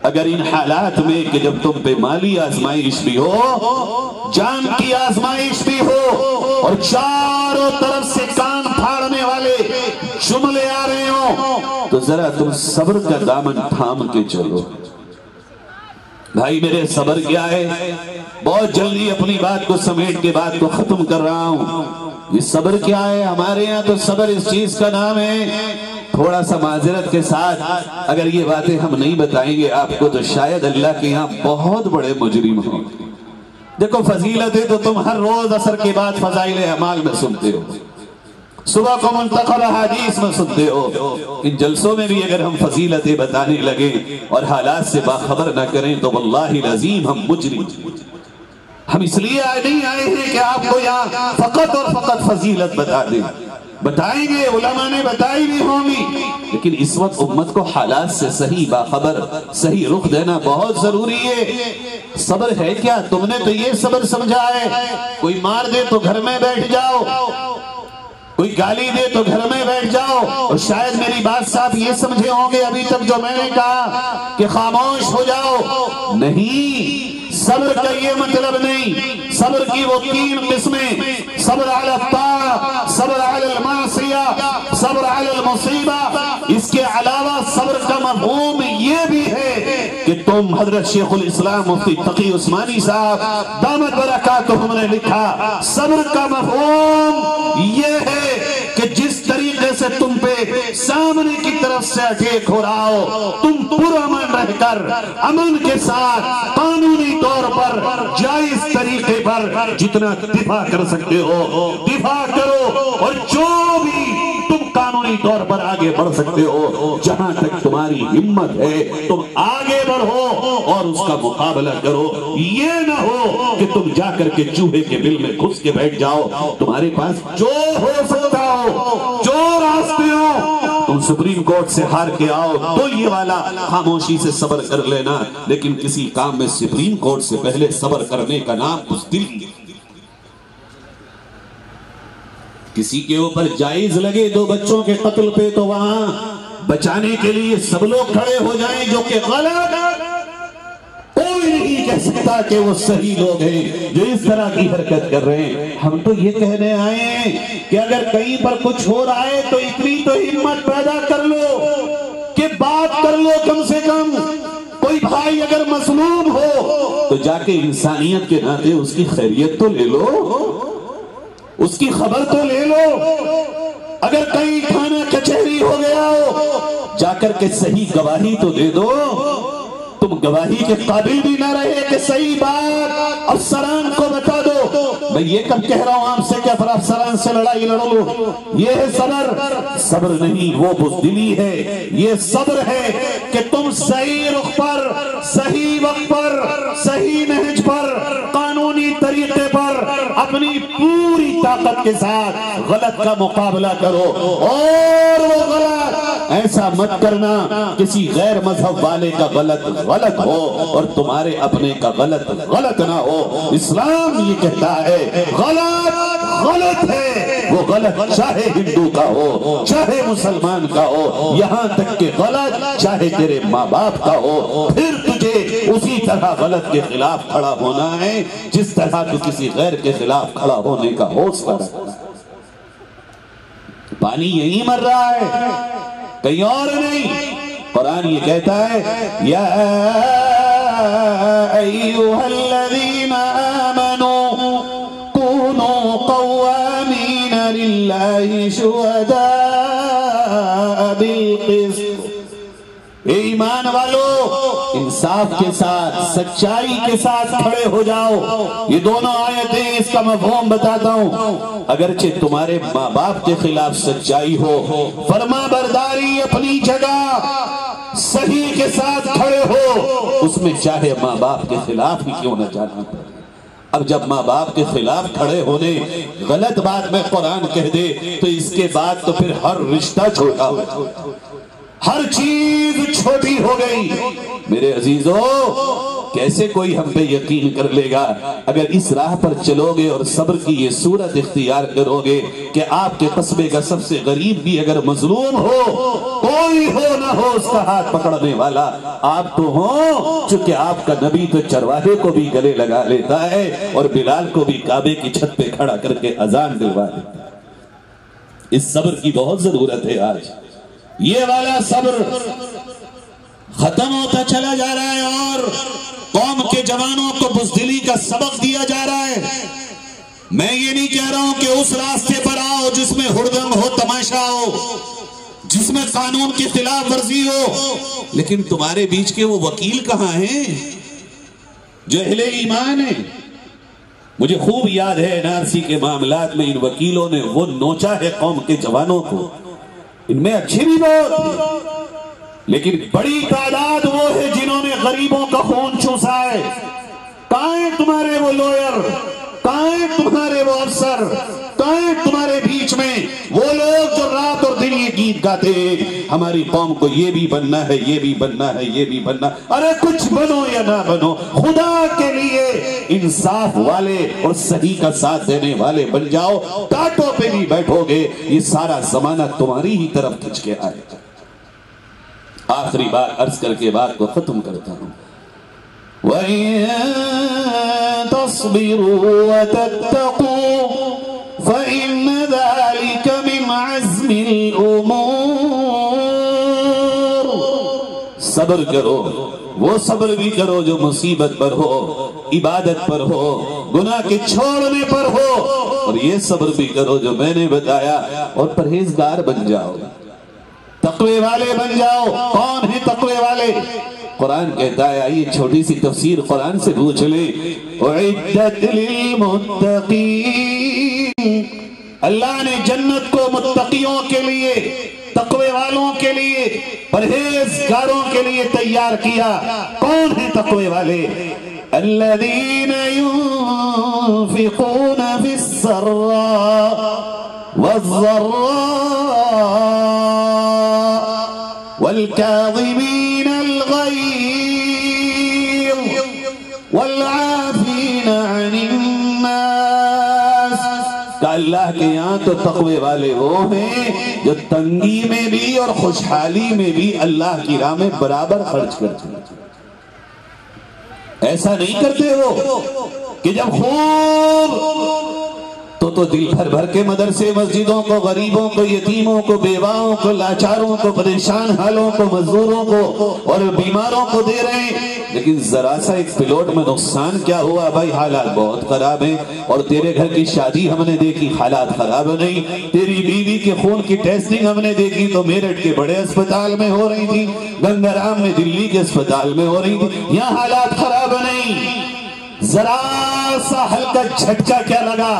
اگر ان حالات میں کہ جب تم پہ مالی آزمائش بھی ہو، جان کی آزمائش بھی ہو، اور چاروں طرف سے کان پھاڑنے والے جملے آ رہے ہوں، تو ذرا تم صبر کا دامن تھام کے چلو۔ بھائی میرے صبر کیا ہے؟ بہت جلدی اپنی بات کو سمیٹ کے بات کو ختم کر رہا ہوں۔ یہ صبر کیا ہے؟ ہمارے یہاں تو صبر اس چیز کا نام ہے، تھوڑا سا معذرت کے ساتھ اگر یہ باتیں ہم نہیں بتائیں گے آپ کو تو شاید اللہ کے یہاں بہت بڑے مجرم ہوں۔ دیکھو فضیلتیں تو تم ہر روز عصر کے بعد فضائل اعمال میں سنتے ہو، صبح کو منتخب حدیث میں سنتے ہو، ان جلسوں میں بھی اگر ہم فضیلتیں بتانے لگیں اور حالات سے باخبر نہ کریں تو واللہ العظیم ہم مجرم۔ ہم اس لیے نہیں آئے ہیں کہ آپ کو یہاں فقط اور فقط فضیلت بتا دیں، بتائیں گے، علماء نے بتائی بھی ہوں گی، لیکن اس وقت امت کو حالات سے صحیح باخبر صحیح رخ دینا بہت ضروری ہے۔ صبر ہے کیا؟ تم نے تو یہ صبر سمجھا ہے کوئی مار دے تو گھر میں بیٹھ جاؤ، کوئی گالی دے تو گھر میں بیٹھ جاؤ، اور شاید میری بات سے آپ یہ سمجھے ہوں گے ابھی تک جو میں نے کہا کہ خاموش ہو جاؤ۔ نہیں، صبر کا یہ مطلب نہیں۔ صبر کی وہ 3 قسمیں، صبر علی الطاعہ، صبر علی المعصیہ، صبر علی المصیبہ۔ اس کے علاوہ صبر کا مفہوم یہ بھی ہے کہ تم حضرت شیخ الاسلام مفتی تقی عثمانی صاحب دامت برکاتہم نے لکھا، صبر کا مفہوم یہ ہے کہ جس طریقے سے تم پہ سامنے کی طرف سے اٹیک ہو رہا ہو، تم پرامن رہ کر امن کے ساتھ قانونی طور پر جائز طریقے پر جتنا دفاع کر سکتے ہو دفاع کرو، اور جو بھی تم قانونی طور پر آگے بڑھ سکتے ہو، جہاں تک تمہاری ہمت ہے تم آگے بڑھو اور اس کا مقابلہ کرو۔ یہ نہ ہو کہ تم جا کر کے چوہے کے بل میں گھس کے بیٹھ جاؤ، تمہارے پاس جو ہو سکتا ہو، جو راستے ہو، تم سپریم کورٹ سے ہار کے آؤ تو یہ والا خاموشی سے صبر کر لینا، لیکن کسی کام میں سپریم کورٹ سے پہلے صبر کرنے کا نام بزدلی۔ کسی کے اوپر جائز لگے 2 بچوں کے قتل پہ تو وہاں بچانے کے لیے سب لوگ کھڑے ہو جائیں، جو کہ غلط، کوئی نہیں کہہ سکتا کہ وہ صحیح لوگ ہیں جو اس طرح کی حرکت کر رہے ہیں۔ ہم تو یہ کہنے آئے ہیں کہ اگر کہیں پر کچھ ہو رہا ہے تو اتنی تو ہمت پیدا کر لو کہ بات کر لو، کم سے کم کوئی بھائی اگر مظلوم ہو تو جا کے انسانیت کے ناطے اس کی خیریت تو لے لو، اس کی خبر تو لے لو۔ اگر کہیں تھانہ کچہری ہو گیا ہو جا کر کے صحیح گواہی تو دے دو۔ تم گواہی کے قابل بھی نہ رہے کہ صحیح بات افسران کو بتا دو۔ میں یہ کب کہہ رہا ہوں آپ سے کہ افسران سے لڑائی لڑو لو، یہ ہے صبر۔ صبر نہیں، وہ بزدلی ہے۔ یہ صبر ہے کہ تم صحیح رخ پر، صحیح وقت پر، صحیح نہج پر، قانونی طریقے پر اپنی پوری طاقت کے ساتھ غلط کا مقابلہ کرو، اور وہ غلط ایسا مت کرنا کسی غیر مذہب والے کا غلط ہو اور تمہارے اپنے کا غلط نہ ہو۔ اسلام یہ کہتا ہے غلط ہے، وہ غلط چاہے ہندو کا ہو، چاہے مسلمان کا ہو، یہاں تک کہ غلط چاہے تیرے ماں باپ کا ہو، پھر تجھے اسی طرح غلط کے خلاف کھڑا ہونا ہے جس طرح تو کسی غیر کے خلاف کھڑا ہونے کا حوصلہ رکھتا ہے۔ پانی یہی مر رہا ہے، کہیں اور نہیں۔ قرآن یہ کہتا ہے یا ایھا الذین آمنوا کونوا قوامین للہ شہداء بالقسط۔ اے ایمان والو، انصاف کے ساتھ، سچائی کے ساتھ کھڑے ہو جاؤ۔ یہ دونوں آیتیں اس کا مفہوم بتاتا ہوں۔ اگرچہ تمہارے ماں باپ کے خلاف سچائی ہو، فرما برداری اپنی جگہ، صحیح کے ساتھ کھڑے ہو، اس میں چاہے ماں باپ کے خلاف ہی کیوں نہ جانا پڑے۔ اب جب ماں باپ کے خلاف کھڑے ہونے غلط بات میں قرآن کہہ دے تو اس کے بعد تو پھر ہر رشتہ چھوٹا ہو، ہر چیز چھوٹی ہو گئی۔ میرے عزیزو، کیسے کوئی ہم پہ یقین کر لے گا اگر اس راہ پر چلو گے اور صبر کی یہ صورت اختیار کرو گے کہ آپ کے قصبے کا سب سے غریب بھی اگر مظلوم ہو، کوئی ہو نہ ہو اس کا ہاتھ پکڑنے والا آپ تو ہوں، چونکہ آپ کا نبی تو چرواہے کو بھی گلے لگا لیتا ہے اور بلال کو بھی کعبے کی چھت پہ کھڑا کر کے اذان دلوا دیتا ہے۔ اس صبر کی بہت ضرورت ہے۔ آج یہ والا صبر ختم ہوتا چلا جا رہا ہے اور قوم کے جوانوں کو بزدلی کا سبق دیا جا رہا ہے۔ میں یہ نہیں کہہ رہا ہوں کہ اس راستے پر آؤ جس میں ہڑدنگ ہو، تماشا ہو، جس میں قانون کی خلاف ورزی ہو، لیکن تمہارے بیچ کے وہ وکیل کہاں ہیں جو اہل ایمان ہیں؟ مجھے خوب یاد ہے NRC کے معاملات میں ان وکیلوں نے وہ نوچا ہے قوم کے جوانوں کو، ان میں اچھے بھی بہت، لیکن بڑی تعداد وہ ہے جنہوں نے غریبوں کا خون چوسا ہے۔ کہاں ہیں تمہارے وہ لوئر؟ کہاں ہیں تمہارے وہ افسر؟ کہاں ہیں تمہارے بیچ میں وہ لوگ جو رات اور دن یہ گیت گاتے ہیں ہماری قوم کو یہ بھی بننا ہے، یہ بھی بننا ہے، یہ بھی بننا؟ ارے کچھ بنو یا نہ بنو، خدا کے لیے انصاف والے اور صحیح کا ساتھ دینے والے بن جاؤ۔ کانٹوں پہ بھی بیٹھو گے یہ سارا زمانہ تمہاری ہی طرف کھنچ کے آئے گا۔ آخری بات عرض کر کے بات کو ختم کرتا ہوں۔ وَإِن تَصْبِرُوا وَتَتَّقُوا فَإِنَّ ذَلِكَ مِنْ عَزْمِ الْأُمُورِ۔ صبر کرو، وہ صبر بھی کرو جو مصیبت پر ہو، عبادت پر ہو، گناہ کے چھوڑنے پر ہو، اور یہ صبر بھی کرو جو میں نے بتایا، اور پرہیزگار بن جاؤ، تقوی والے بن جاؤ۔ کون ہیں تقوی والے؟ قرآن کہتا ہے، آئیے چھوٹی سی تفسیر قرآن سے پوچھ لیں۔ اعدت للمتقین، اللہ نے جنت کو متقیوں کے لیے، تقوی والوں کے لیے، پرہیزگاروں کے لیے تیار کیا۔ کون ہیں تقوی والے؟ الذین ينفقون فی السراء والضراء والكاظمين الغيظ والعافين عن الناس۔ کہ اللہ کے یہاں تو تقوی والے وہ ہیں جو تنگی میں بھی اور خوشحالی میں بھی اللہ کی راہ میں برابر خرچ کرتے ہیں۔ ایسا نہیں کرتے وہ کہ جب خوب تو دل بھر بھر کے مدرسے مسجدوں کو، غریبوں کو، یتیموں کو، بیواؤں کو، لاچاروں کو، پریشان حالوں کو، مزدوروں کو اور بیماروں کو دے رہے ہیں، لیکن ذرا سا ایک پلوٹ میں نقصان کیا ہوا؟ بھائی حالات بہت خراب ہیں، اور تیرے گھر کی شادی ہم نے دیکھی حالات خراب نہیں، تیری بیوی کے خون کی ٹیسٹنگ ہم نے دیکھی تو میرٹھ کے بڑے اسپتال میں ہو رہی تھی، گنگا رام میں دلی کے اسپتال میں ہو رہی تھی، یہاں حالات خراب نہیں۔ ذرا سا ہلکا جھٹکا کیا لگا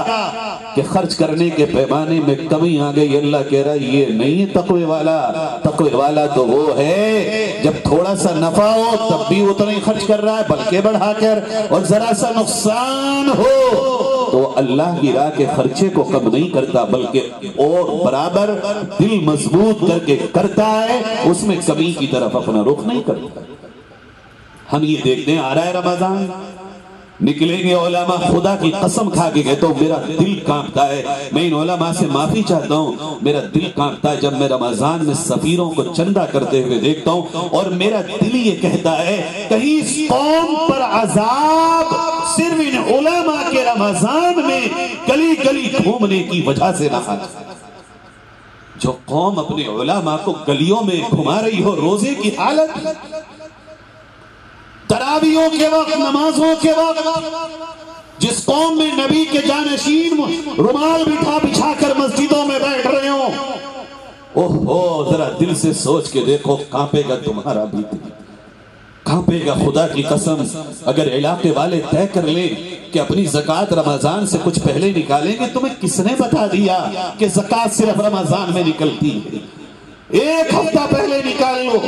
کہ خرچ کرنے کے پیمانے میں کمی آ گئی۔ اللہ کہہ رہا ہے یہ نہیں ہے تقوی والا۔ تقوی والا تو وہ ہے جب تھوڑا سا نفع ہو تب بھی اتنا ہی خرچ کر رہا ہے بلکہ بڑھا کر، اور ذرا سا نقصان ہو تو اللہ کی راہ کے خرچے کو کم نہیں کرتا بلکہ اور برابر دل مضبوط کر کے کرتا ہے، اس میں کمی کی طرف اپنا رخ نہیں کرتا۔ ہم یہ دیکھتے ہیں آ رہا ہے رمضان، نکلیں گے علماء، خدا کی قسم کھا کے کہتا ہوں میرا دل کانپتا ہے، میں ان علماء سے معافی چاہتا ہوں، میرا دل کانپتا ہے جب میں رمضان میں سفیروں کو چندہ کرتے ہوئے دیکھتا ہوں، اور میرا دل یہ کہتا ہے کہیں اس قوم پر عذاب صرف ان علماء کے رمضان میں گلی گلی گھومنے کی وجہ سے نہ آ جائے۔ جو قوم اپنے علماء کو گلیوں میں گھما رہی ہو روزے کی حالت، تراویحوں کے وقت، نمازوں کے وقت، جس قوم میں نبی کے جانشین رومال بچھا کر مسجدوں میں بیٹھ رہے ہوں، اوہو ذرا دل سے سوچ کے دیکھو، کانپے گا تمہارا بھی دل، کانپے گا خدا کی قسم۔ اگر علاقے والے طے کر لیں کہ اپنی زکوٰۃ رمضان سے کچھ پہلے نکالیں گے، تمہیں کس نے بتا دیا کہ زکوٰۃ صرف رمضان میں نکلتی ہے؟ ایک ہفتہ پہلے نکال لو،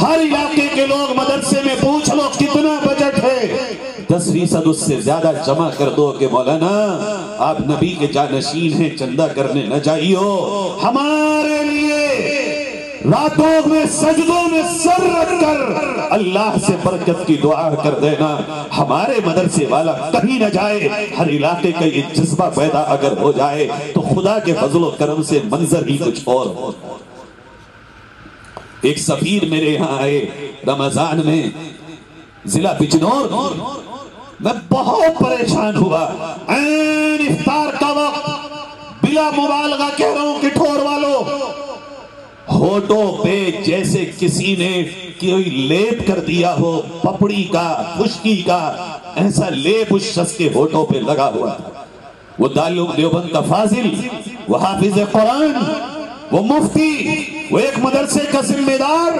ہر علاقے کے لوگ مدرسے میں پوچھ لو کتنا بجٹ ہے، 10% اس سے زیادہ جمع کر دو کہ مولانا آپ نبی کے جانشین ہیں، چندہ کرنے نہ جائیو، ہمارے لیے راتوں میں سجدوں میں سر رکھ کر اللہ سے برکت کی دعا کر دینا، ہمارے مدرسے والا کہیں نہ جائے۔ ہر علاقے کا یہ جذبہ پیدا اگر ہو جائے تو خدا کے فضل و کرم سے منظر ہی کچھ اور ہو۔ ایک سفیر میرے یہاں آئے رمضان میں ضلع بجنور، میں بہت پریشان ہوا، عین افطار کا وقت، بلا مبالغہ کہہ رہا ہوں کہ ٹھور والوں ہونٹوں پہ جیسے کسی نے کوئی لیپ کر دیا ہو پپڑی کا خشکی کا، ایسا لیپ اس شخص کے ہونٹوں پہ لگا ہوا تھا۔ وہ دارالعلوم دیوبند کا فاضل، وہ حافظ قرآن، وہ مفتی، وہ ایک مدرسے کا ذمہ دار،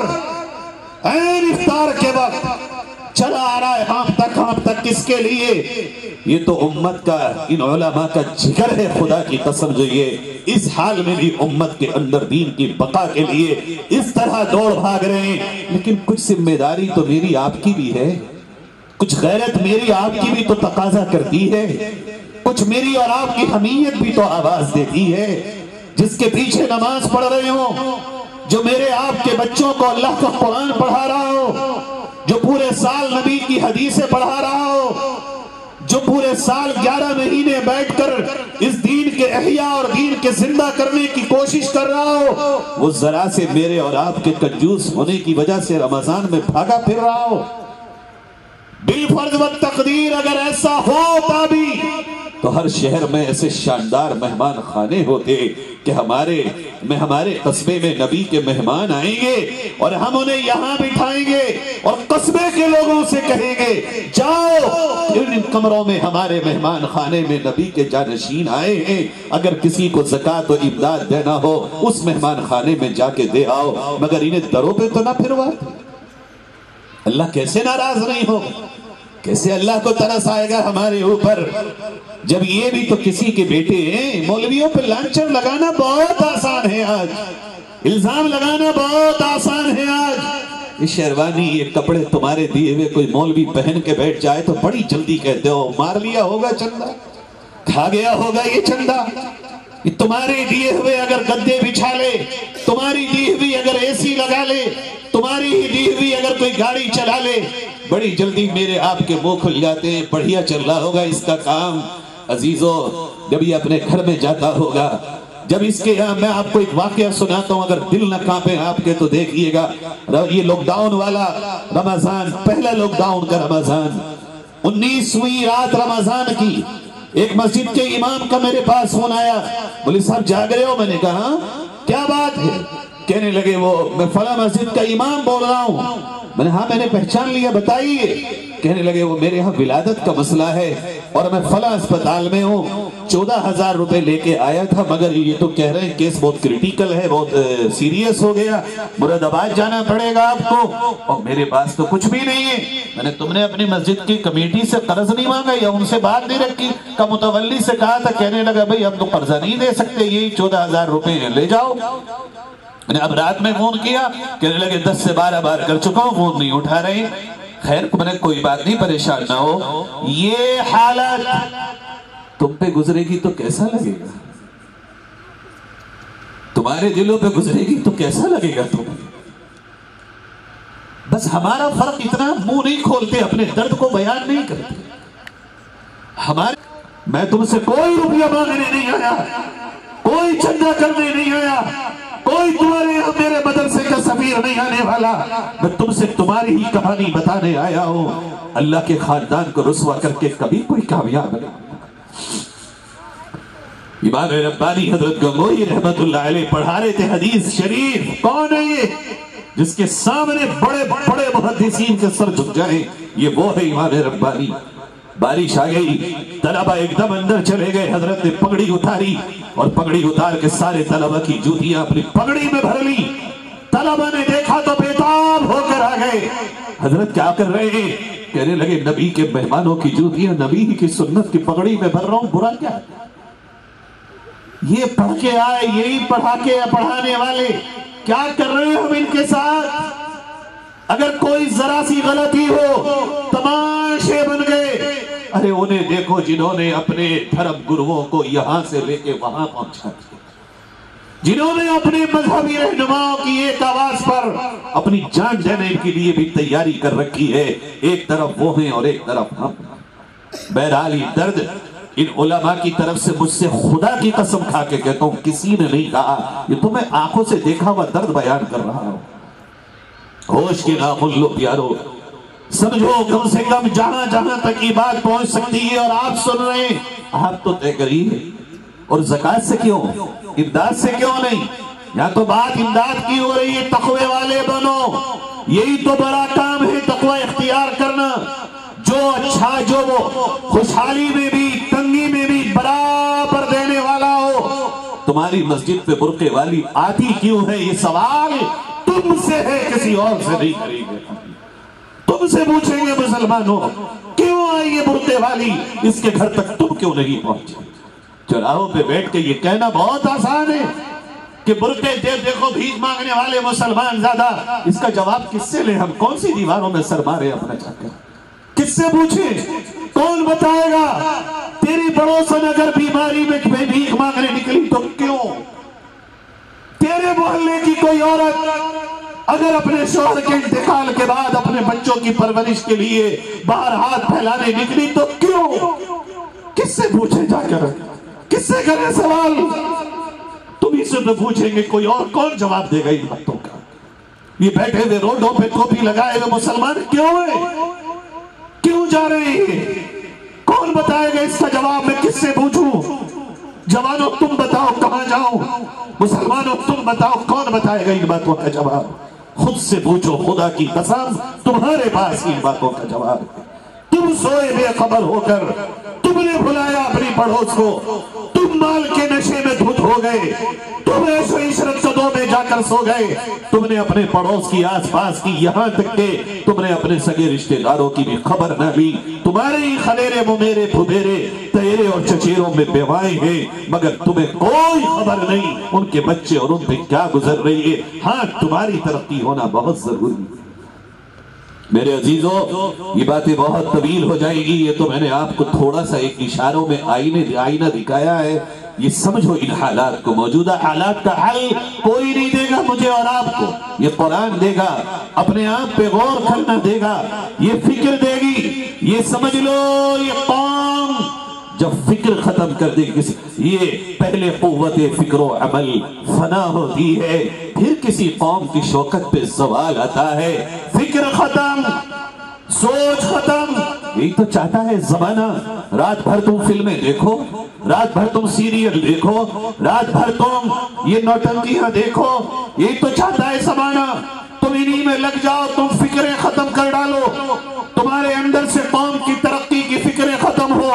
عین افطار کے وقت چلا آ رہا ہے ہانپ تک کس کے لیے؟ یہ تو امت کا، ان علماء کا جگر ہے، خدا کی قسم جو یہ اس حال میں بھی امت کے اندر دین کی بقا کے لیے اس طرح دوڑ بھاگ رہے ہیں۔ لیکن کچھ ذمہ داری تو میری آپ کی بھی ہے، کچھ غیرت میری آپ کی بھی تو تقاضا کرتی ہے، کچھ میری اور آپ کی حمیت بھی تو آواز دیتی ہے۔ جس کے پیچھے نماز پڑھ رہے ہوں، جو میرے آپ کے بچوں کو اللہ کا قرآن پڑھا رہا ہو، جو پورے سال نبی کی حدیثیں پڑھا رہا ہو، جو پورے سال 11 مہینے بیٹھ کر اس دین کے احیاء اور دین کے زندہ کرنے کی کوشش کر رہا ہو، وہ ذرا سے میرے اور آپ کے کنجوس ہونے کی وجہ سے رمضان میں بھاگا پھر رہا ہو۔ بالفرض و تقدیر اگر ایسا ہوتا بھی تو ہر شہر میں ایسے شاندار مہمان خانے ہوتے کہ ہمارے قصبے میں نبی کے مہمان آئیں گے اور ہم انہیں یہاں بٹھائیں گے اور قصبے کے لوگوں سے کہیں گے جاؤ ان کمروں میں ہمارے مہمان خانے میں نبی کے جانشین آئے ہیں، اگر کسی کو زکوٰۃ و امداد دینا ہو اس مہمان خانے میں جا کے دے آؤ، مگر انہیں دروں پہ تو نہ پھرواتے۔ اللہ کیسے ناراض نہیں ہو، کیسے اللہ کو ترس آئے گا ہمارے اوپر جب یہ بھی تو کسی کے بیٹے ہیں۔ مولویوں پہ لانچر لگانا بہت آسان ہے آج، الزام لگانا بہت آسان ہے آج۔ یہ شیروانی یہ کپڑے تمہارے دیے ہوئے کوئی مولوی پہن کے بیٹھ جائے تو بڑی جلدی کہتے ہو مار لیا ہوگا چندہ، کھا گیا ہوگا یہ چندہ۔ تمہارے دیے ہوئے اگر گدے بچھا لے، تمہاری دی ہوئی اگر اے سی لگا لے، تمہاری ہی دی ہوئی اگر کوئی گاڑی چلا لے، بڑی جلدی میرے آپ کے منہ کھل جاتے ہیں، بڑھیا چل رہا ہوگا اس کا کام۔ عزیزو جب یہ اپنے گھر میں جاتا ہوگا، جب اس کے یہاں میں آپ کو ایک واقعہ سناتا ہوں، اگر دل نہ کانپے آپ کے تو دیکھئے گا۔ یہ لاک ڈاؤن والا رمضان، پہلا لاک ڈاؤن کا رمضان، 19ویں رات رمضان کی، ایک مسجد کے امام کا میرے پاس فون آیا، بولے صاحب جاگ رہے ہو؟ میں نے کہا کیا بات ہے؟ کہنے لگے وہ میں فلاں مسجد کا امام بول رہا ہوں۔ میں نے ہاں میں نے پہچان لیا، بتائیے۔ کہنے لگے وہ میرے ہاں ولادت کا مسئلہ ہے اور میں فلاں اسپتال میں ہوں، 14,000 روپے لے کے آیا تھا، مگر یہ تو کہہ رہے ہیں کیس بہت کریٹیکل ہے، بہت سیریس ہو گیا، مراد آباد جانا پڑے گا آپ کو، اور میرے پاس تو کچھ بھی نہیں ہے۔ میں نے تم نے اپنی مسجد کی کمیٹی سے قرض نہیں مانگا یا ان سے بات نہیں رکھی؟ کا متولی سے کہا تھا، کہنے لگا بھئی ہم تو قرضہ نہیں دے سکتے، یہی 14,000 روپے لے جاؤ۔ میں نے اب رات میں فون کیا، کہنے لگے 10 سے 12 بار کر چکا ہوں، فون نہیں اٹھا رہے۔ خیر میں نے کوئی بات نہیں، پریشان نہ ہو، یہ حالت تم پہ گزرے گی تو کیسا لگے گا؟ تمہارے دلوں پہ گزرے گی تو کیسا لگے گا تمہیں؟ بس ہمارا فرق اتنا، منہ نہیں کھولتے، اپنے درد کو بیان نہیں کرتے۔ میں تم سے کوئی روپیہ مانگنے نہیں آیا، کوئی چندہ کرنے نہیں آیا، کوئی تمہارے یہاں میرے مدرسے کا سفیر نہیں آنے والا، میں تم سے تمہاری ہی کہانی بتانے آیا ہوں۔ اللہ کے خاندان کو رسوا کر کے کبھی کوئی کامیاب نہیں۔ امام ربانی حضرت گنگوہی رحمت اللہ علیہ پڑھا رہے تھے حدیث شریف۔ کون ہے یہ جس کے سامنے بڑے بڑے محدثین کے سر جھک جائیں؟ یہ وہ ہے امام ربانی۔ بارش آ گئی، طلبہ ایک دم اندر چلے گئے، حضرت نے پگڑی اتاری اور پگڑی اتار کے سارے طلبہ کی جوتیاں اپنی پگڑی میں بھر لی۔ طلبہ نے دیکھا تو بےتاب ہو کر آ گئے، حضرت کیا کر رہے ہیں؟ کہنے لگے نبی کے مہمانوں کی جوتیاں نبی کی سنت کی پگڑی میں بھر رہا ہوں، برا کیا ہے؟ یہ پڑھ کے آئے، یہی پڑھا کے پڑھانے والے، کیا کر رہے ہیں ہم ان کے ساتھ؟ اگر کوئی ذرا سی غلطی ہو تماشے بن گئے۔ ارے انہیں دیکھو جنہوں نے اپنے دھرم گرووں کو یہاں سے لے کے وہاں پہنچا دیا، جنہوں نے اپنے مذہبی رہنماؤں کی ایک آواز پر اپنی جان دینے کے لیے بھی تیاری کر رکھی ہے۔ ایک طرف وہ ہیں اور ایک طرف ہم۔ بہرحال یہ درد ان علماء کی طرف سے مجھ سے خدا کی قسم کھا کے کہتا ہوں کسی نے نہیں کہا، یہ تو میں آنکھوں سے دیکھا ہوا درد بیان کر رہا ہوں۔ ہوش کے ناخن لو پیارو، سمجھو کم سے کم جہاں جہاں تک یہ بات پہنچ سکتی ہے اور آپ سن رہے ہیں، آپ تو طے کریے۔ اور زکوٰۃ سے کیوں، امداد سے کیوں نہیں؟ یہاں تو بات امداد کی ہو رہی ہے، تقوی والے بنو، یہی تو بڑا کام ہے تقوی اختیار کرنا۔ جو اچھا، جو وہ خوشحالی میں بھی تنگی میں بھی برابر دینے والا ہو۔ تمہاری مسجد پہ برقعے والی آتی کیوں ہے؟ یہ سوال تم سے ہے، کسی اور سے نہیں کریں گے۔ تم سے پوچھیں گے مسلمانوں، کیوں آئی یہ برقعے والی؟ اس کے گھر تک تم کیوں نہیں پہنچے؟ چوراہوں پہ بیٹھ کے یہ کہنا بہت آسان ہے کہ برقعے دیکھو بھیک مانگنے والے مسلمان زیادہ۔ اس کا جواب کس سے لیں ہم؟ کون سی دیواروں میں سر مارے اپنا جا کر؟ کس سے پوچھیں؟ کون بتائے گا؟ تیری پڑوسن اگر بیماری میں بھیک مانگنے نکلی تو کیوں؟ تیرے محلے کی کوئی عورت اگر اپنے شوہر کے انتقال کے بعد اپنے بچوں کی پرورش کے لیے باہر ہاتھ پھیلانے نکلی تو کیوں؟ کس سے پوچھیں جا کر؟ کس سے کریں سوال؟ تم ہی سے تو پوچھیں گے، کوئی اور کون جواب دے گا ان باتوں کا؟ یہ بیٹھے ہوئے روڈوں پہ ٹوپی لگائے ہوئے مسلمان کیوں ہیں؟ کیوں جا رہے ہیں؟ کون بتائے گا اس کا جواب؟ میں کس سے پوچھوں؟ جوانوں تم بتاؤ کہاں جاؤں؟ مسلمانوں تم بتاؤ کون بتائے گا ان باتوں کا جواب؟ خود سے پوچھو، خدا کی قسم تمہارے پاس ان باتوں کا جواب ہے۔ تم سوئے بے خبر ہو کر تم نے بھلایا اپنی پڑوس کو، تم مال کے نشے میں دھت ہو گئے، تم ایسے عشرت صدوں میں جا کر سو گئے، تم نے اپنے پڑوس کی آس پاس کی یہاں تک کہ تم نے اپنے سگے رشتہ داروں کی بھی خبر نہ لی۔ تمہارے ہی خلیرے ممیرے پھپیرے تیرے اور چچیروں میں بیوائیں ہیں، مگر تمہیں کوئی خبر نہیں ان کے بچے اور ان پہ کیا گزر رہی ہے۔ ہاں تمہاری ترقی ہونا بہت ضروری ہے۔ میرے عزیزوں، یہ باتیں بہت طویل ہو جائیں گی، یہ تو میں نے آپ کو تھوڑا سا ایک اشاروں میں آئینہ دکھایا ہے۔ یہ سمجھو ان حالات کو، موجودہ حالات کا حل کوئی نہیں دے گا مجھے اور آپ کو، یہ قرآن دے گا، اپنے آپ پہ غور کرنا دے گا، یہ فکر دے گی۔ یہ سمجھ لو یہ قوم جب فکر ختم کر دے گی، یہ پہلے قوت فکر و عمل فنا ہوتی ہے، پھر کسی قوم کی شوکت پہ زوال آتا ہے۔ فکر ختم، سوچ ختم، یہی تو چاہتا ہے زمانہ۔ رات بھر تم فلمیں دیکھو، رات بھر تم سیریل دیکھو، رات بھر تم یہ نوٹنکیاں دیکھو، یہی تو چاہتا ہے زمانہ۔ تم انہی میں لگ جاؤ، تم فکریں ختم کر ڈالو، تمہارے اندر سے قوم کی ترقی کی فکریں ختم ہو،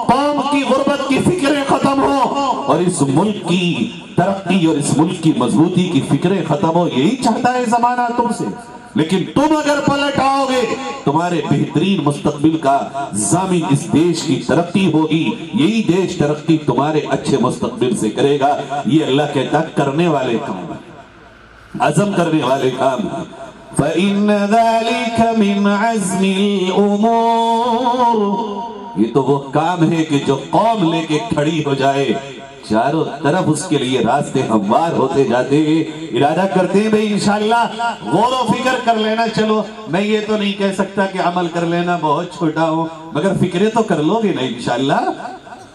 قوم کی غربت کی فکریں ختم ہو، اور اس ملک کی ترقی اور اس ملک کی مضبوطی کی فکریں ختم ہو۔ یہی چاہتا ہے زمانہ تم سے۔ لیکن تم اگر پلٹ آؤ گے، تمہارے بہترین مستقبل کا ضامن اس دیش کی ترقی ہوگی، یہی دیش ترقی تمہارے اچھے مستقبل سے کرے گا۔ یہ اللہ کہتا کرنے والے کام، عزم کرنے والے کام۔ فَإِنَّ ذَلِكَ مِنْ عَزْمِ الْأُمُورِ، یہ تو وہ کام ہے کہ جو قوم لے کے کھڑی ہو جائے، چاروں طرف اس کے لیے راستے ہموار ہوتے جاتے ہیں۔ ارادہ کرتے ہیں بھئی انشاءاللہ غور و فکر کر لینا۔ چلو میں یہ تو نہیں کہہ سکتا کہ عمل کر لینا بہت چھوٹا ہو، مگر فکریں تو کر لو گے نا انشاءاللہ۔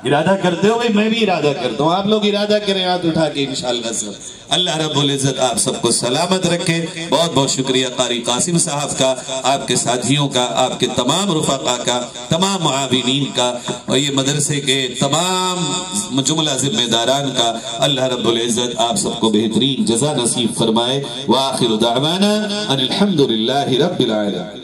ارادہ کرتے ہو بھئی، میں بھی ارادہ کرتا ہوں، آپ لوگ ارادہ کریں ہاتھ اٹھا کے انشاءاللہ سب۔ اللہ رب العزت آپ سب کو سلامت رکھے۔ بہت بہت شکریہ قاری قاسم صاحب کا، آپ کے ساتھیوں کا، آپ کے تمام رفقا کا، تمام معاونین کا، اور یہ مدرسے کے تمام جملہ ذمہ داران کا۔ اللہ رب العزت آپ سب کو بہترین جزا نصیب فرمائے۔ وآخر دعوانا ان الحمدللہ رب العالمین۔